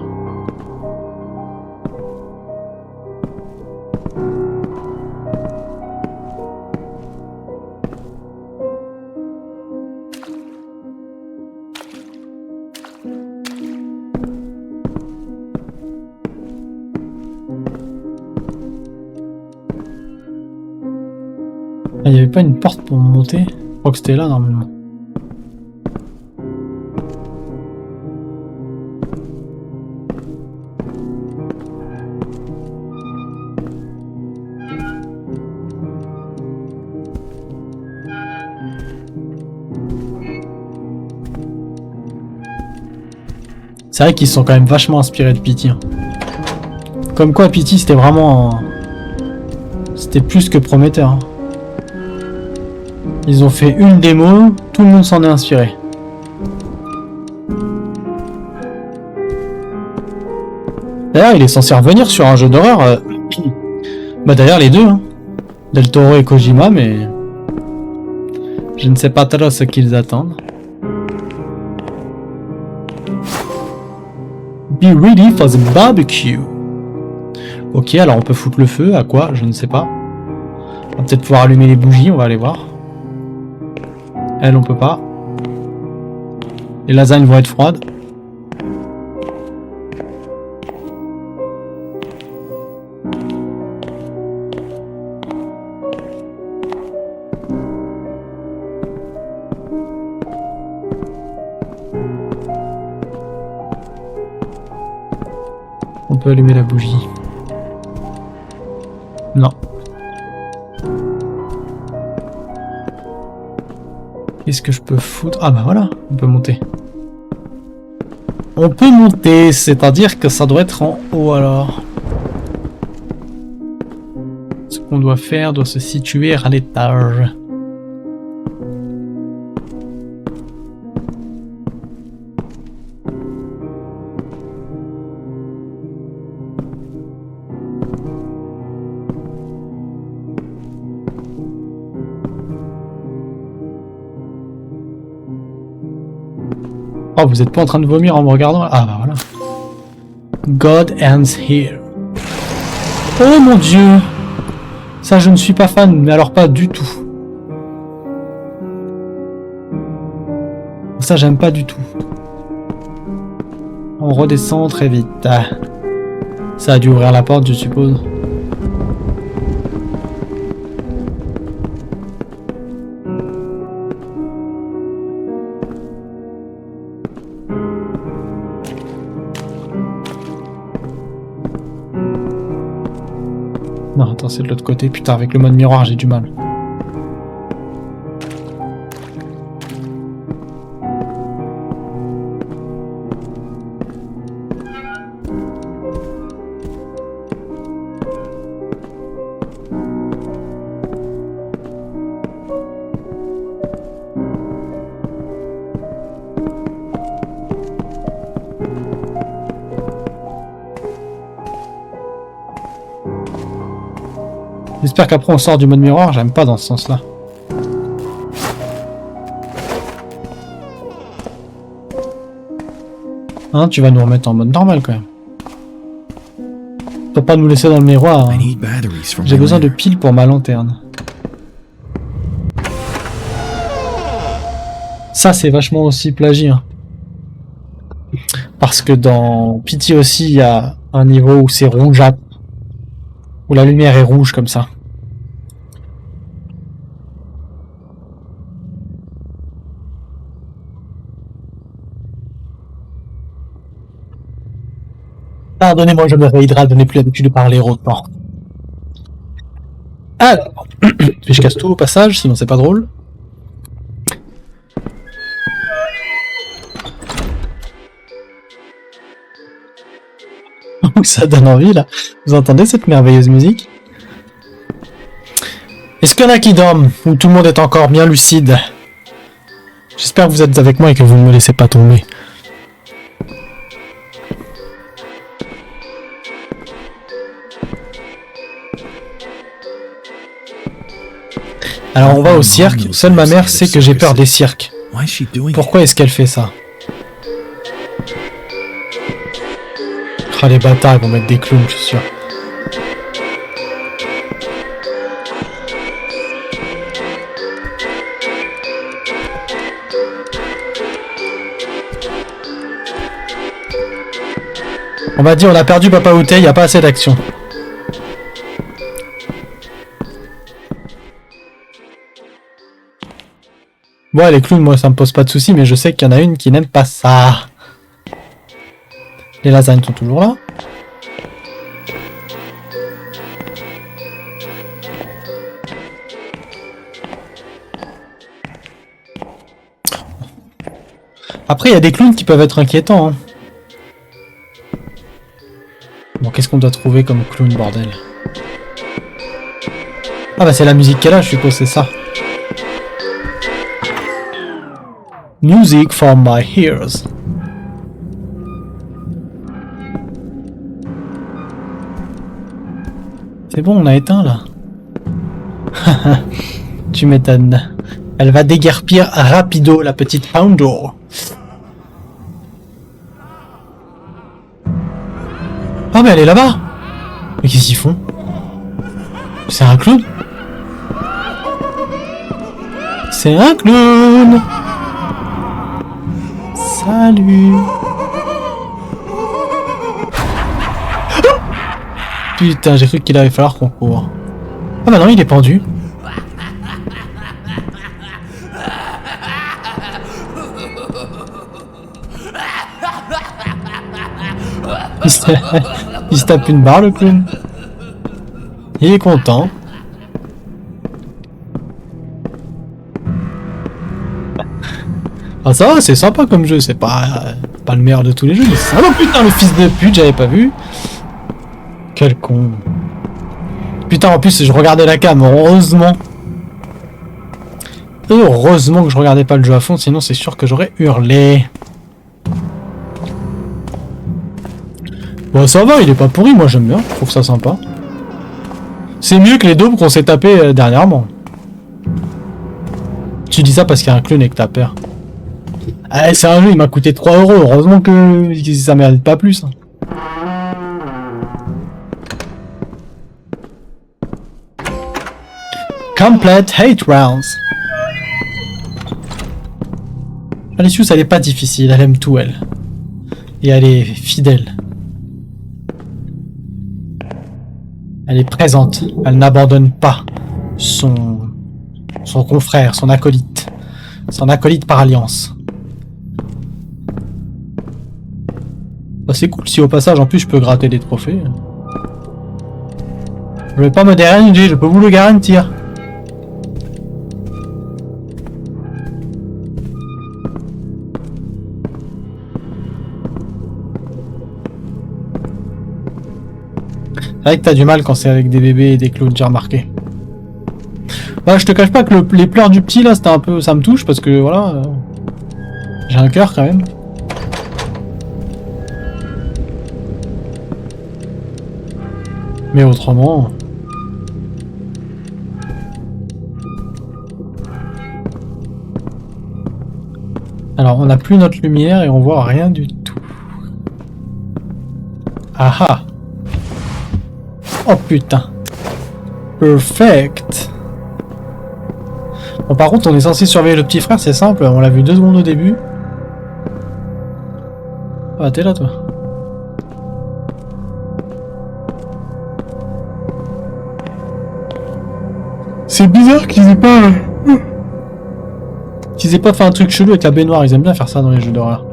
Il n'y avait pas une porte pour monter? Je crois que c'était là normalement. C'est vrai qu'ils se sont quand même vachement inspirés de Pity. Hein. Comme quoi Pity c'était vraiment... C'était plus que prometteur. Hein. Ils ont fait une démo, tout le monde s'en est inspiré. D'ailleurs, il est censé revenir sur un jeu d'horreur. Bah d'ailleurs, les deux. Hein. Del Toro et Kojima, mais... Je ne sais pas trop ce qu'ils attendent. Be ready for the barbecue. Ok, alors on peut foutre le feu. À quoi? Je ne sais pas. On va peut-être pouvoir allumer les bougies, on va aller voir. Elle, on peut pas. Les lasagnes vont être froides. On peut allumer la bougie. Non. Qu'est-ce que je peux foutre? Ah bah voilà, on peut monter. On peut monter, c'est-à-dire que ça doit être en haut alors. Ce qu'on doit faire doit se situer à l'étage. Oh, vous êtes pas en train de vomir en me regardant? Ah bah voilà. God ends here. Oh mon dieu! Ça, je ne suis pas fan, mais alors pas du tout. Ça, j'aime pas du tout. On redescend très vite. Ah. Ça a dû ouvrir la porte, je suppose. Non, attends, c'est de l'autre côté. Putain, avec le mode miroir, j'ai du mal. J'espère qu'après on sort du mode miroir, j'aime pas dans ce sens-là. Hein, tu vas nous remettre en mode normal quand même. Tu peux pas nous laisser dans le miroir. Hein. J'ai besoin de piles pour ma lanterne. Ça c'est vachement aussi plagiat. Hein. Parce que dans Pity aussi, il y a un niveau où c'est rougeâtre. Où la lumière est rouge comme ça. Pardonnez-moi, je me réhydrate, je n'ai plus l'habitude de parler autant. Alors, je casse tout au passage, sinon c'est pas drôle. Ça donne envie là. Vous entendez cette merveilleuse musique? Est-ce qu'il y en a qui dorment ou tout le monde est encore bien lucide? J'espère que vous êtes avec moi et que vous ne me laissez pas tomber. Alors on va au cirque. Seule ma mère sait que j'ai peur des cirques. Pourquoi est-ce qu'elle fait ça? Ah les bâtards, ils vont mettre des clowns, je suis sûr. On va dire on a perdu Papa Outé, il n'y a pas assez d'action. Bon, les clowns, moi ça me pose pas de soucis, mais je sais qu'il y en a une qui n'aime pas ça. Les lasagnes sont toujours là. Après, il y a des clowns qui peuvent être inquiétants. Hein. Bon, qu'est-ce qu'on doit trouver comme clown, bordel? Ah bah c'est la musique qu'elle a, je suppose, c'est ça. Music for my ears. C'est bon, on a éteint là. Tu m'étonnes. Elle va déguerpir rapido, la petite Poundo. Ah mais elle est là-bas. Mais qu'est-ce qu'ils font? C'est un clown? C'est un clown. Salut. Putain, j'ai cru qu'il allait falloir qu'on court. Ah bah non, il est pendu. Il se tape une barre, le clown. Il est content. Ah ça va, c'est sympa comme jeu, c'est pas le meilleur de tous les jeux. Mais ah non putain, le fils de pute, j'avais pas vu. Quel con. Putain, en plus, je regardais la cam, heureusement. Heureusement que je regardais pas le jeu à fond, sinon c'est sûr que j'aurais hurlé. Bon, ça va, il est pas pourri, moi j'aime bien, je trouve ça sympa. C'est mieux que les daubes qu'on s'est tapé dernièrement. Tu dis ça parce qu'il y a un clown et que t'as peur. Ah, c'est un jeu, il m'a coûté 3 €, heureusement que ça mérite pas plus. Hein. Complete Hate Rounds. Alicius, elle est pas difficile, elle aime tout, elle. Et elle est fidèle. Elle est présente, elle n'abandonne pas son confrère, son acolyte par alliance. Bah c'est cool si au passage en plus je peux gratter des trophées. Je vais pas me déranger, je peux vous le garantir. C'est vrai que t'as du mal quand c'est avec des bébés et des clowns, j'ai remarqué. Bah, je te cache pas que les pleurs du petit là, c'était un peu, ça me touche parce que voilà, j'ai un cœur quand même. Mais autrement. Alors, on n'a plus notre lumière et on voit rien du tout. Ah ah! Oh putain! Perfect! Bon, par contre, on est censé surveiller le petit frère, c'est simple, on l'a vu 2 secondes au début. Ah, t'es là, toi. C'est bizarre qu'ils aient pas... Qu'ils aient pas fait un truc chelou avec la baignoire, ils aiment bien faire ça dans les jeux d'horreur.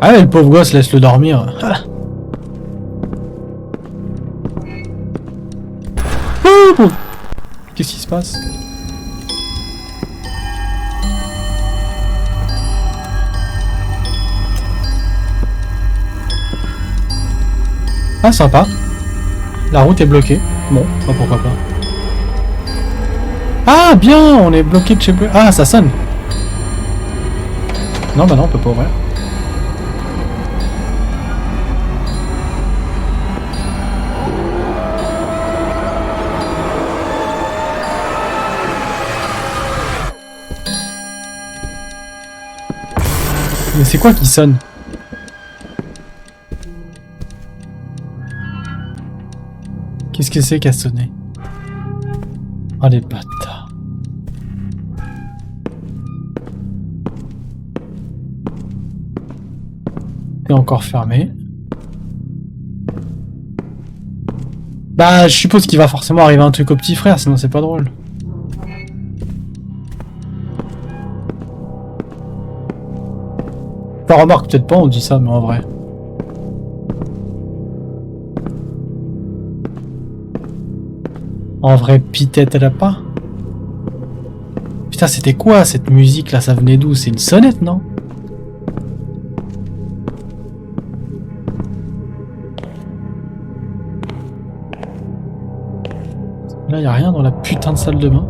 Ah mais le pauvre gosse, laisse-le dormir. Ah. Oh, qu'est-ce qui se passe? Ah sympa. La route est bloquée. Bon, bah, pourquoi pas. Ah bien, on est bloqué de chez... Ah, ça sonne. Non, bah non, on peut pas ouvrir. Mais c'est quoi qui sonne? Qu'est-ce que c'est qui a sonné? Oh les bâtards. C'est encore fermé. Bah je suppose qu'il va forcément arriver un truc au petit frère, sinon c'est pas drôle. Enfin, remarque peut-être pas, on dit ça, mais en vrai. En vrai, Pitette elle a pas. Putain, c'était quoi cette musique là? Ça venait d'où? C'est une sonnette, non? Là, y a rien dans la putain de salle de bain.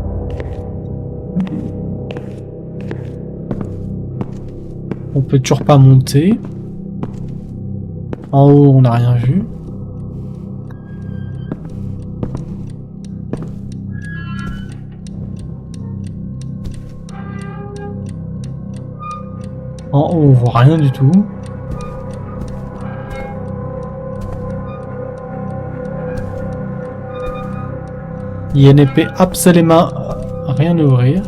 On peut toujours pas monter. En haut, on n'a rien vu. En haut, on voit rien du tout. Il n'y a absolument rien à ouvrir.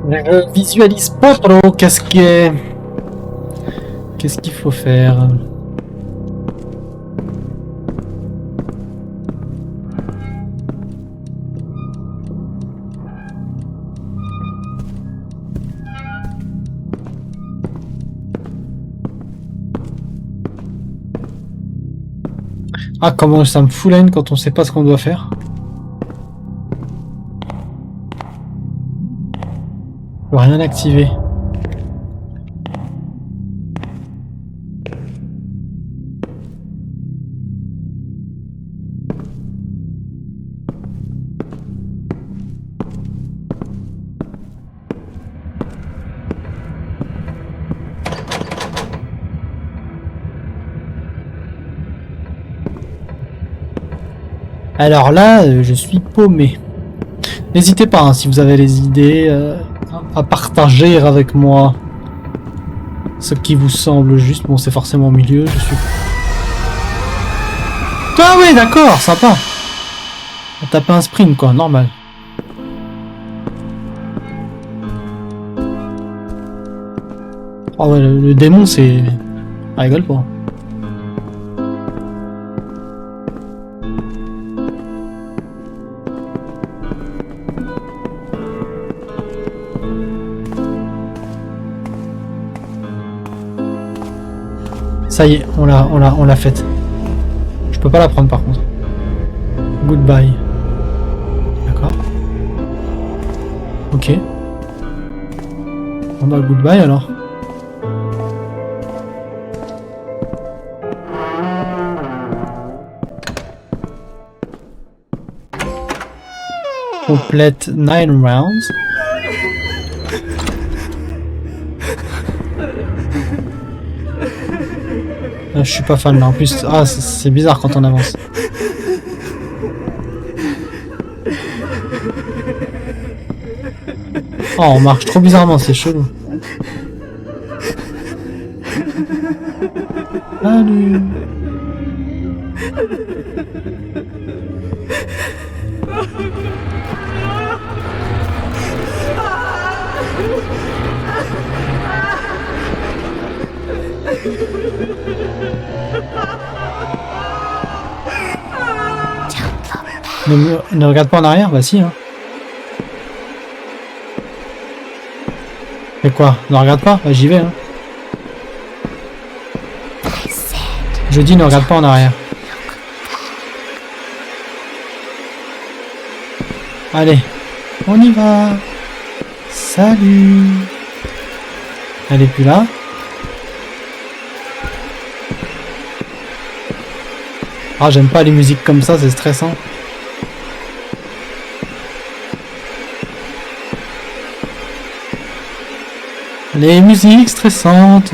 Je visualise pas trop qu'est-ce qu'il faut faire. Ah, comment ça me fout la haine quand on sait pas ce qu'on doit faire. Je peux rien activer. Alors là, je suis paumé. N'hésitez pas, hein, si vous avez des idées à partager avec moi. Ce qui vous semble juste. Bon, c'est forcément au milieu, je suis... Ah oui, d'accord, sympa. On tape un sprint, quoi, normal. Oh ouais, le démon, c'est... Ah, rigole pas. Ça y est, on l'a faite. Je peux pas la prendre par contre. Goodbye. D'accord. Ok. Bon bah goodbye alors. Complète 9 rounds. Ah, je suis pas fan là. En plus, ah, c'est bizarre quand on avance. Oh, on marche trop bizarrement, c'est chelou. Salut. Ne regarde pas en arrière, bah si. Hein. Et quoi? Ne regarde pas? Bah j'y vais. Hein. Je dis ne regarde pas en arrière. Allez, on y va. Salut. Elle est plus là. Ah, j'aime pas les musiques comme ça, c'est stressant. Les musiques stressantes.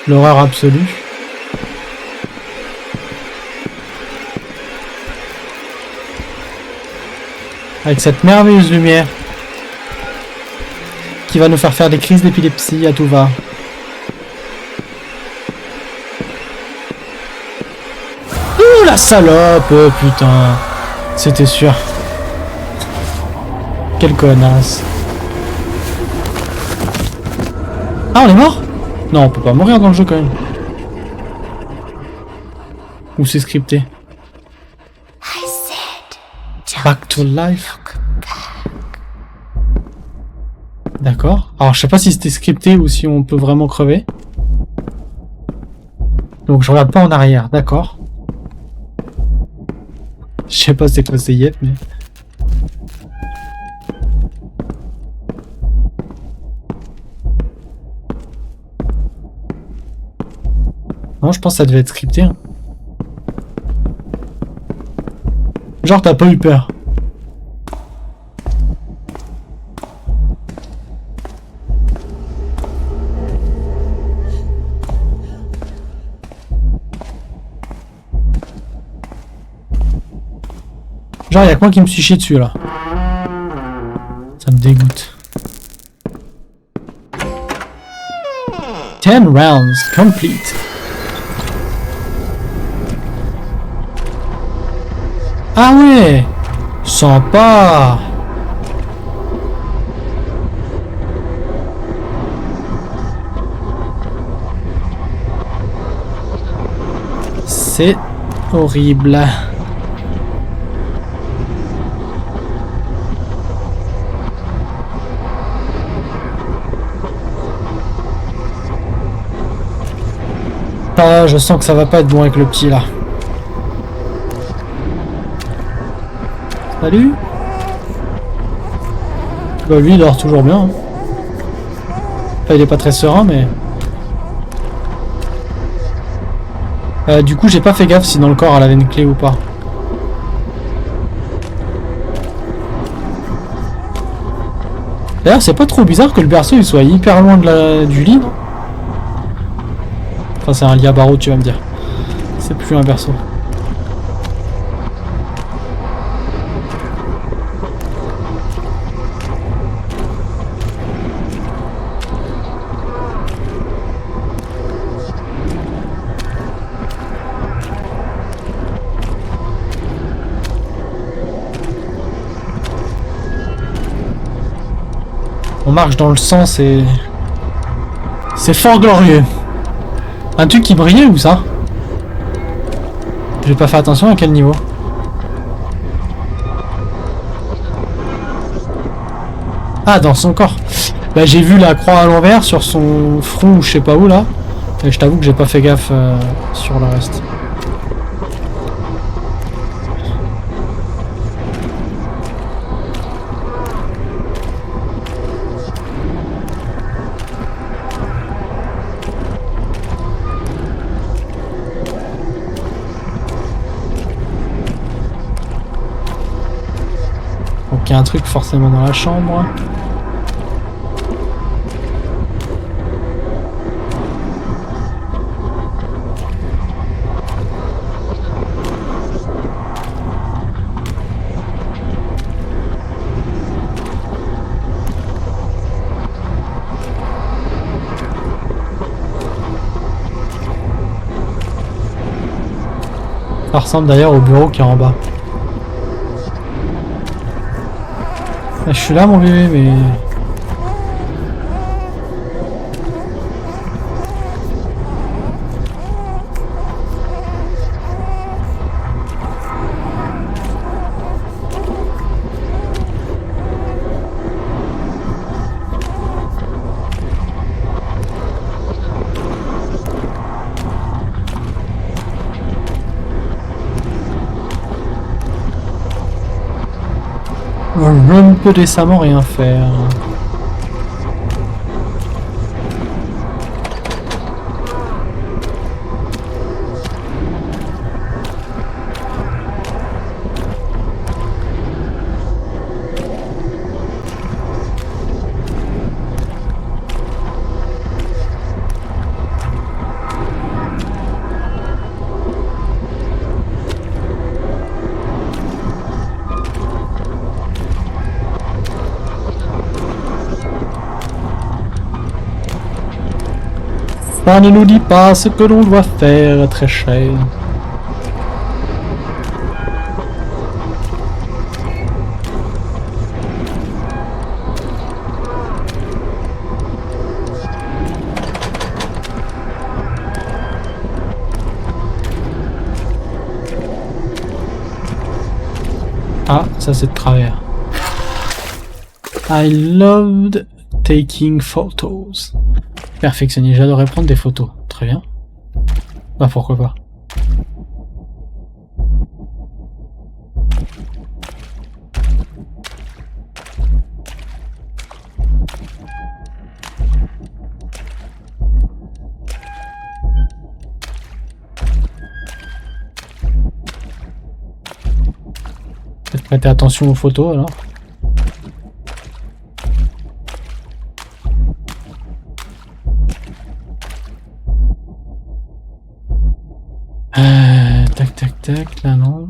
L'horreur absolue. Avec cette merveilleuse lumière qui va nous faire des crises d'épilepsie à tout va. Ouh la salope, putain. C'était sûr. Quelle connasse. Ah, on est mort? Non, on peut pas mourir dans le jeu quand même. Ou c'est scripté? Back to life. D'accord. Alors je sais pas si c'était scripté ou si on peut vraiment crever. Donc je regarde pas en arrière, d'accord. Je sais pas c'est quoi ces yep, mais... Non, je pense que ça devait être scripté. Hein. Genre t'as pas eu peur. Genre y'a que moi qui me suis chié dessus là. Ça me dégoûte. 10 rounds complete. Ah ouais, sympa. C'est horrible. Ah, je sens que ça va pas être bon avec le petit là. Salut. Bah lui il dort toujours bien. Hein. Enfin, il est pas très serein mais... du coup j'ai pas fait gaffe si dans le corps elle avait une clé ou pas. D'ailleurs c'est pas trop bizarre que le berceau il soit hyper loin de du lit, non? Enfin c'est un lit à barreaux tu vas me dire. C'est plus un berceau. On marche dans le sens et... C'est fort glorieux. Un truc qui brillait ou ça? J'ai pas fait attention à quel niveau. Ah, dans son corps. Bah, j'ai vu la croix à l'envers sur son front ou je sais pas où là. Et je t'avoue que j'ai pas fait gaffe sur le reste. Donc il y a un truc forcément dans la chambre. Ça ressemble d'ailleurs au bureau qui est en bas. Ah, je suis là mon bébé mais... Je ne peux décemment rien faire. Ça ne nous dit pas ce que l'on doit faire, très cher. Ah, ça c'est de travers. I loved taking photos. Perfectionné, j'adorais prendre des photos. Très bien. Bah pourquoi pas. Peut-être prêter attention aux photos alors. Tac tac tac, là non.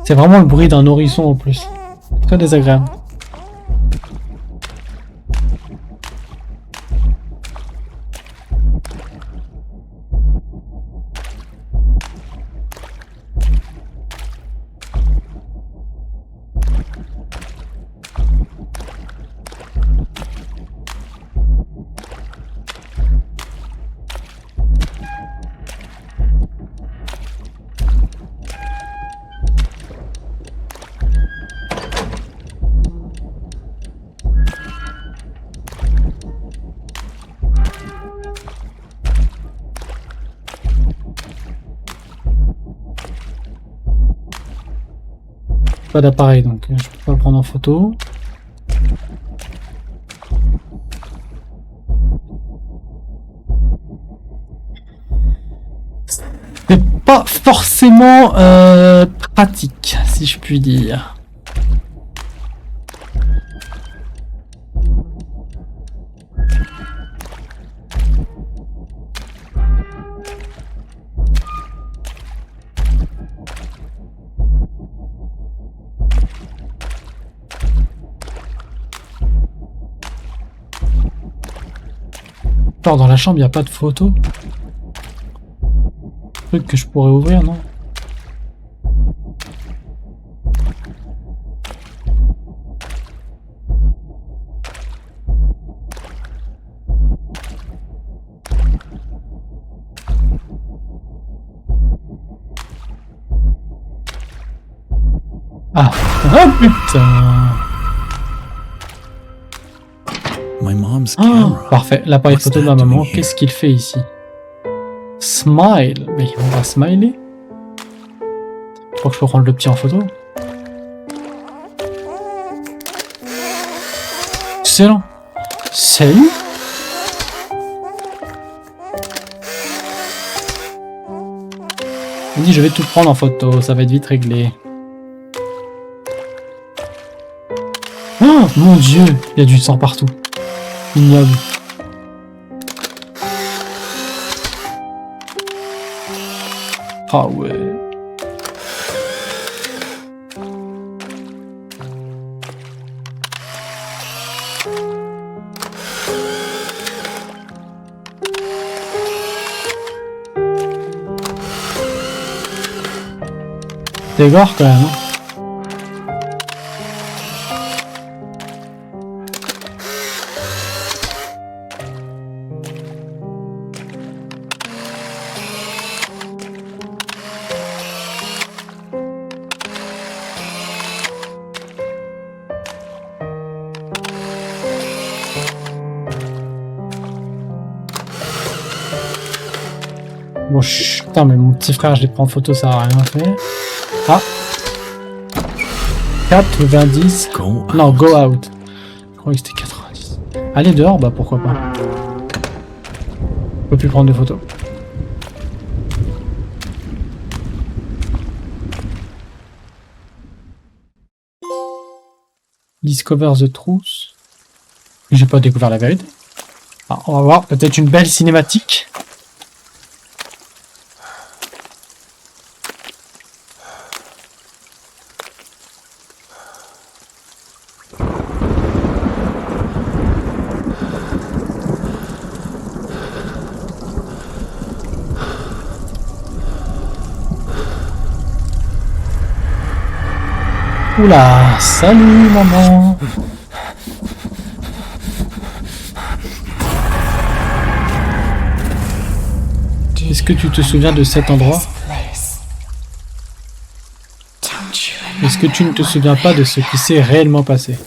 C'est vraiment le bruit d'un nourrisson en plus. Très désagréable. Pas d'appareil donc je peux pas le prendre en photo. C'est pas forcément pratique si je puis dire. Alors dans la chambre il n'y a pas de photo. Truc que je pourrais ouvrir, non? Ah, ah putain. My mom's Ah, camera. parfait, l'appareil What's photo de that ma maman, doing here? qu'est-ce qu'il fait ici? Smile. Mais on va smiler. Je crois que je peux prendre le petit en photo. Excellent. Salut. Il dit je vais tout prendre en photo, ça va être vite réglé. Oh mon dieu, il y a du sang partout. Ignoble. Ah ouais. C'est gore quand même. Hein. Bon, putain, mais mon petit frère, je l'ai pris en photo, ça a rien fait. Ah. 90. Go Non, out. go out. Je croyais que c'était 90. Aller dehors, bah pourquoi pas. Je peux plus prendre de photos. Discover the truth. J'ai pas découvert la vérité. Ah, on va voir, peut-être une belle cinématique. Oula, salut maman. Est-ce que tu te souviens de cet endroit? Est-ce que tu ne te souviens pas de ce qui s'est réellement passé?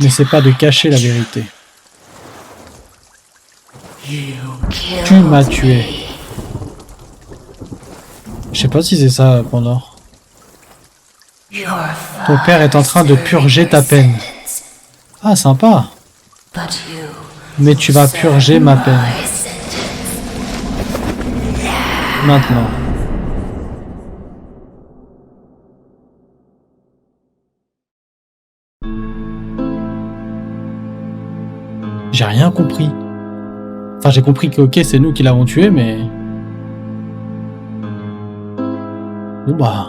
N'essaie pas de cacher la vérité. Tu m'as tué. Je sais pas si c'est ça, Pandore. Ton père est en train de purger ta peine. Ah, sympa. Mais tu vas purger ma peine. Maintenant. J'ai rien compris. Enfin, j'ai compris que ok, c'est nous qui l'avons tué, mais... Bon bah...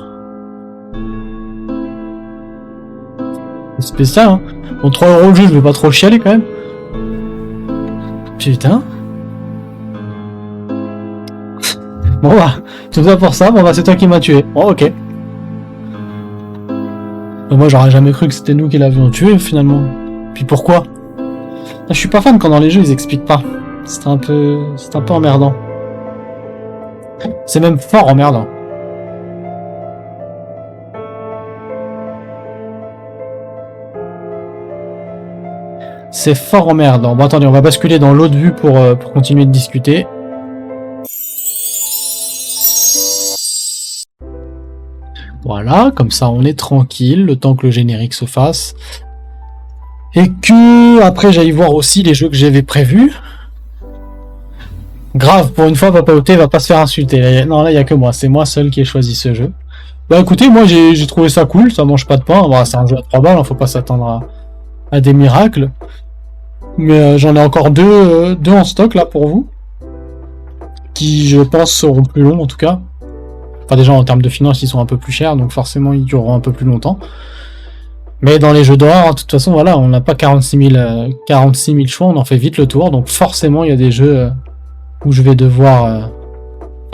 C'est spécial, hein. Bon, 3 € le jeu, je vais pas trop chialer quand même. Putain. Bon bah, tout ça pour ça, bon bah c'est toi qui m'as tué. Bon ok. Mais moi j'aurais jamais cru que c'était nous qui l'avions tué finalement. Puis pourquoi? Je suis pas fan quand dans les jeux ils expliquent pas. C'est un peu emmerdant. C'est même fort emmerdant. C'est fort emmerdant. Bon attendez, on va basculer dans l'autre vue pour continuer de discuter. Voilà, comme ça on est tranquille, le temps que le générique se fasse. Et que après j'aille voir aussi les jeux que j'avais prévus. Grave, pour une fois Papa Oté va pas se faire insulter. Non là il y a que moi, c'est moi seul qui ai choisi ce jeu. Bah écoutez, moi j'ai trouvé ça cool, ça mange pas de pain. Bon, c'est un jeu à 3 balles, hein, faut pas s'attendre à des miracles. Mais j'en ai encore deux en stock là pour vous. Qui je pense seront plus longs en tout cas. Enfin déjà en termes de finances ils sont un peu plus chers, donc forcément ils dureront un peu plus longtemps. Mais dans les jeux d'horreur, de toute façon voilà, on n'a pas 46 000 choix, on en fait vite le tour, donc forcément il y a des jeux où je vais devoir...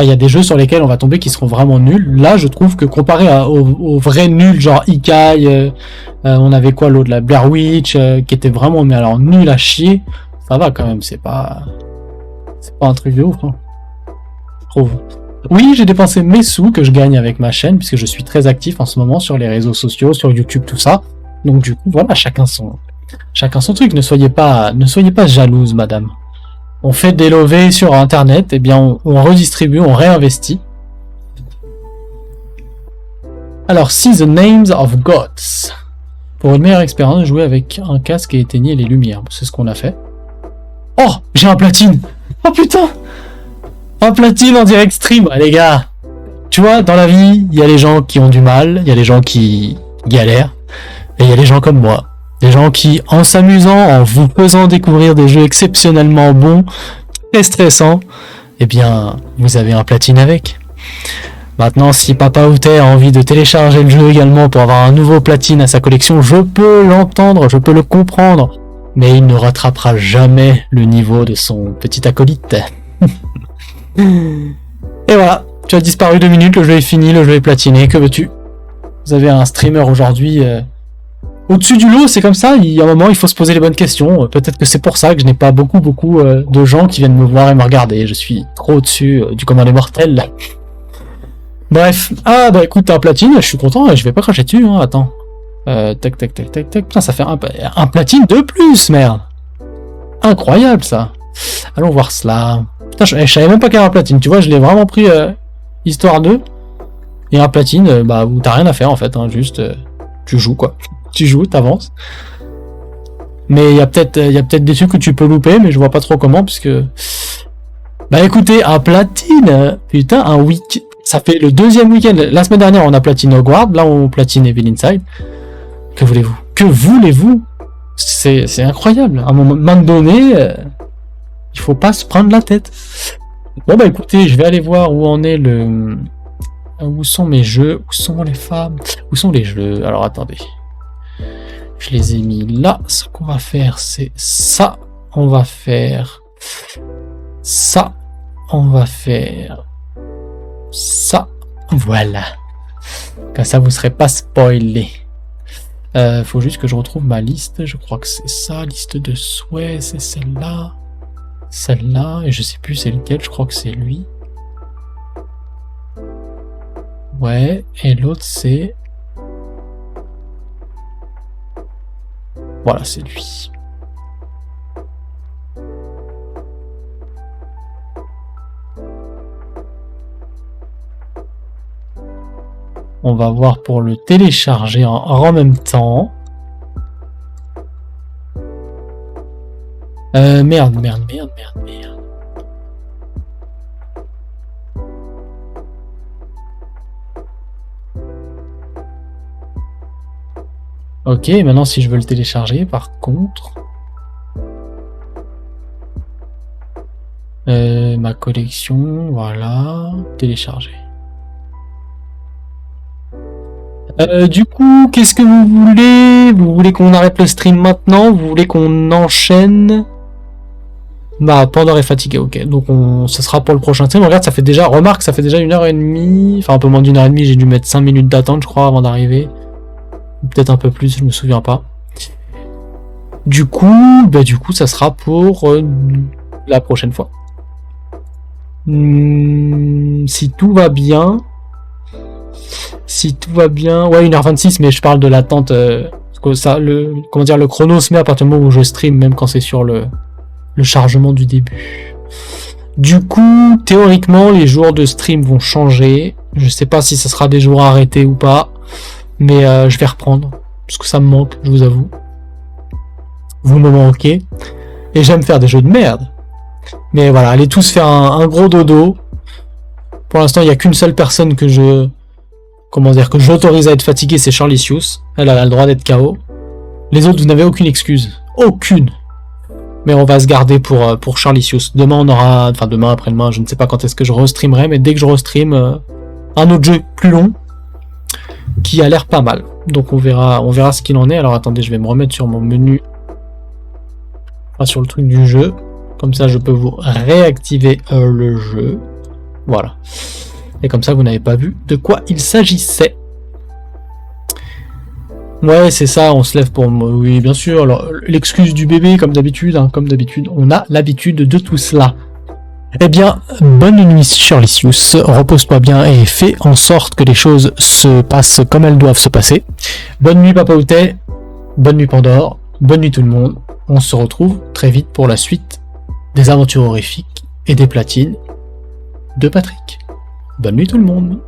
il y a des jeux sur lesquels on va tomber qui seront vraiment nuls. Là je trouve que comparé aux vrais nuls, genre Ikai, on avait quoi l'autre, la Blair Witch, qui était vraiment mais alors nul à chier, ça va quand même, c'est pas un truc de ouf, hein, je trouve. Oui, j'ai dépensé mes sous que je gagne avec ma chaîne, puisque je suis très actif en ce moment sur les réseaux sociaux, sur YouTube, tout ça. Donc du coup, voilà, chacun son truc. Ne soyez pas jalouse, madame. On fait des lovés sur Internet, et bien on redistribue, on réinvestit. Alors, see the names of gods. Pour une meilleure expérience, jouer avec un casque et éteigner les lumières. C'est ce qu'on a fait. Oh, j'ai un platine. Oh putain, un platine en direct stream, les gars. Tu vois, dans la vie, il y a les gens qui ont du mal, il y a les gens qui galèrent, et il y a les gens comme moi. Des gens qui, en s'amusant, en vous faisant découvrir des jeux exceptionnellement bons, très stressants, eh bien, vous avez un platine avec. Maintenant, si Papa Outé a envie de télécharger le jeu également pour avoir un nouveau platine à sa collection, je peux l'entendre, je peux le comprendre, mais il ne rattrapera jamais le niveau de son petit acolyte. Et voilà, tu as disparu 2 minutes, le jeu est fini, le jeu est platiné, que veux-tu? Vous avez un streamer aujourd'hui au-dessus du lot, c'est comme ça, il y a un moment il faut se poser les bonnes questions, peut-être que c'est pour ça que je n'ai pas beaucoup de gens qui viennent me voir et me regarder, je suis trop au-dessus du commun des mortels. Bref, ah bah écoute, t'as un platine, je suis content, je vais pas cracher dessus, hein, attends. Tac, putain ça fait un platine de plus, merde. Incroyable ça. Allons voir cela. Putain, je savais même pas qu'il y avait un platine, tu vois, je l'ai vraiment pris histoire de. Et un platine, bah où t'as rien à faire en fait, hein, juste tu joues quoi. Tu joues, t'avances. Mais il y a peut-être des trucs que tu peux louper, mais je vois pas trop comment, puisque... Bah écoutez, un platine, putain, un week... Ça fait le 2e week-end. La semaine dernière, on a platine Hogwarts, là on platine Evil Inside. Que voulez-vous? Que voulez-vous? C'est incroyable. À un moment donné, il faut pas se prendre la tête. Bon bah écoutez, je vais aller voir où en est le... Où sont mes jeux? Où sont les femmes? Où sont les jeux? Alors attendez. Je les ai mis là. Ce qu'on va faire, c'est ça. On va faire ça. On va faire ça. Voilà. Comme ça, vous serez pas spoilé. Faut juste que je retrouve ma liste. Je crois que c'est ça. Liste de souhaits. C'est celle-là. Celle-là. Et je sais plus c'est lequel. Je crois que c'est lui. Ouais. Et l'autre, c'est... Voilà, c'est lui. On va voir pour le télécharger en même temps. Merde. Ok, maintenant si je veux le télécharger, par contre... ma collection, voilà, télécharger. Du coup, qu'est-ce que vous voulez? Vous voulez qu'on arrête le stream maintenant? Vous voulez qu'on enchaîne? Bah, Pandore est fatigué, ok. Donc ce sera pour le prochain stream. Regarde, ça fait déjà 1h30, enfin un peu moins d'1h30, j'ai dû mettre 5 minutes d'attente, je crois, avant d'arriver. Peut-être un peu plus, je me souviens pas. Du coup, ça sera pour la prochaine fois. Si tout va bien... ouais, 1h26, mais je parle de l'attente, parce que ça, le chrono se met à partir du moment où je stream, même quand c'est sur le chargement du début. Du coup, théoriquement, les jours de stream vont changer. Je sais pas si ça sera des jours arrêtés ou pas, mais je vais reprendre, parce que ça me manque, je vous avoue. Vous me manquez, et j'aime faire des jeux de merde. Mais voilà, allez tous faire un gros dodo. Pour l'instant, il n'y a qu'une seule personne que j'autorise à être fatigué, c'est Charlisius. Elle a le droit d'être KO. Les autres, vous n'avez aucune excuse. Aucune. Mais on va se garder pour Charlisius. Demain, demain, après-demain, je ne sais pas quand est-ce que je restreamerai, mais dès que je restream, un autre jeu plus long, qui a l'air pas mal. Donc on verra ce qu'il en est. Alors attendez, je vais me remettre sur mon menu. Enfin, sur le truc du jeu. Comme ça, je peux vous réactiver le jeu. Voilà. Et comme ça, vous n'avez pas vu de quoi il s'agissait. Ouais, c'est ça, on se lève pour... Oui, bien sûr. Alors, l'excuse du bébé, comme d'habitude, on a l'habitude de tout cela. Eh bien, bonne nuit Shirlicious, repose-toi bien et fais en sorte que les choses se passent comme elles doivent se passer. Bonne nuit Papa Outé, bonne nuit Pandore, bonne nuit tout le monde. On se retrouve très vite pour la suite des aventures horrifiques et des platines de Patrick. Bonne nuit tout le monde.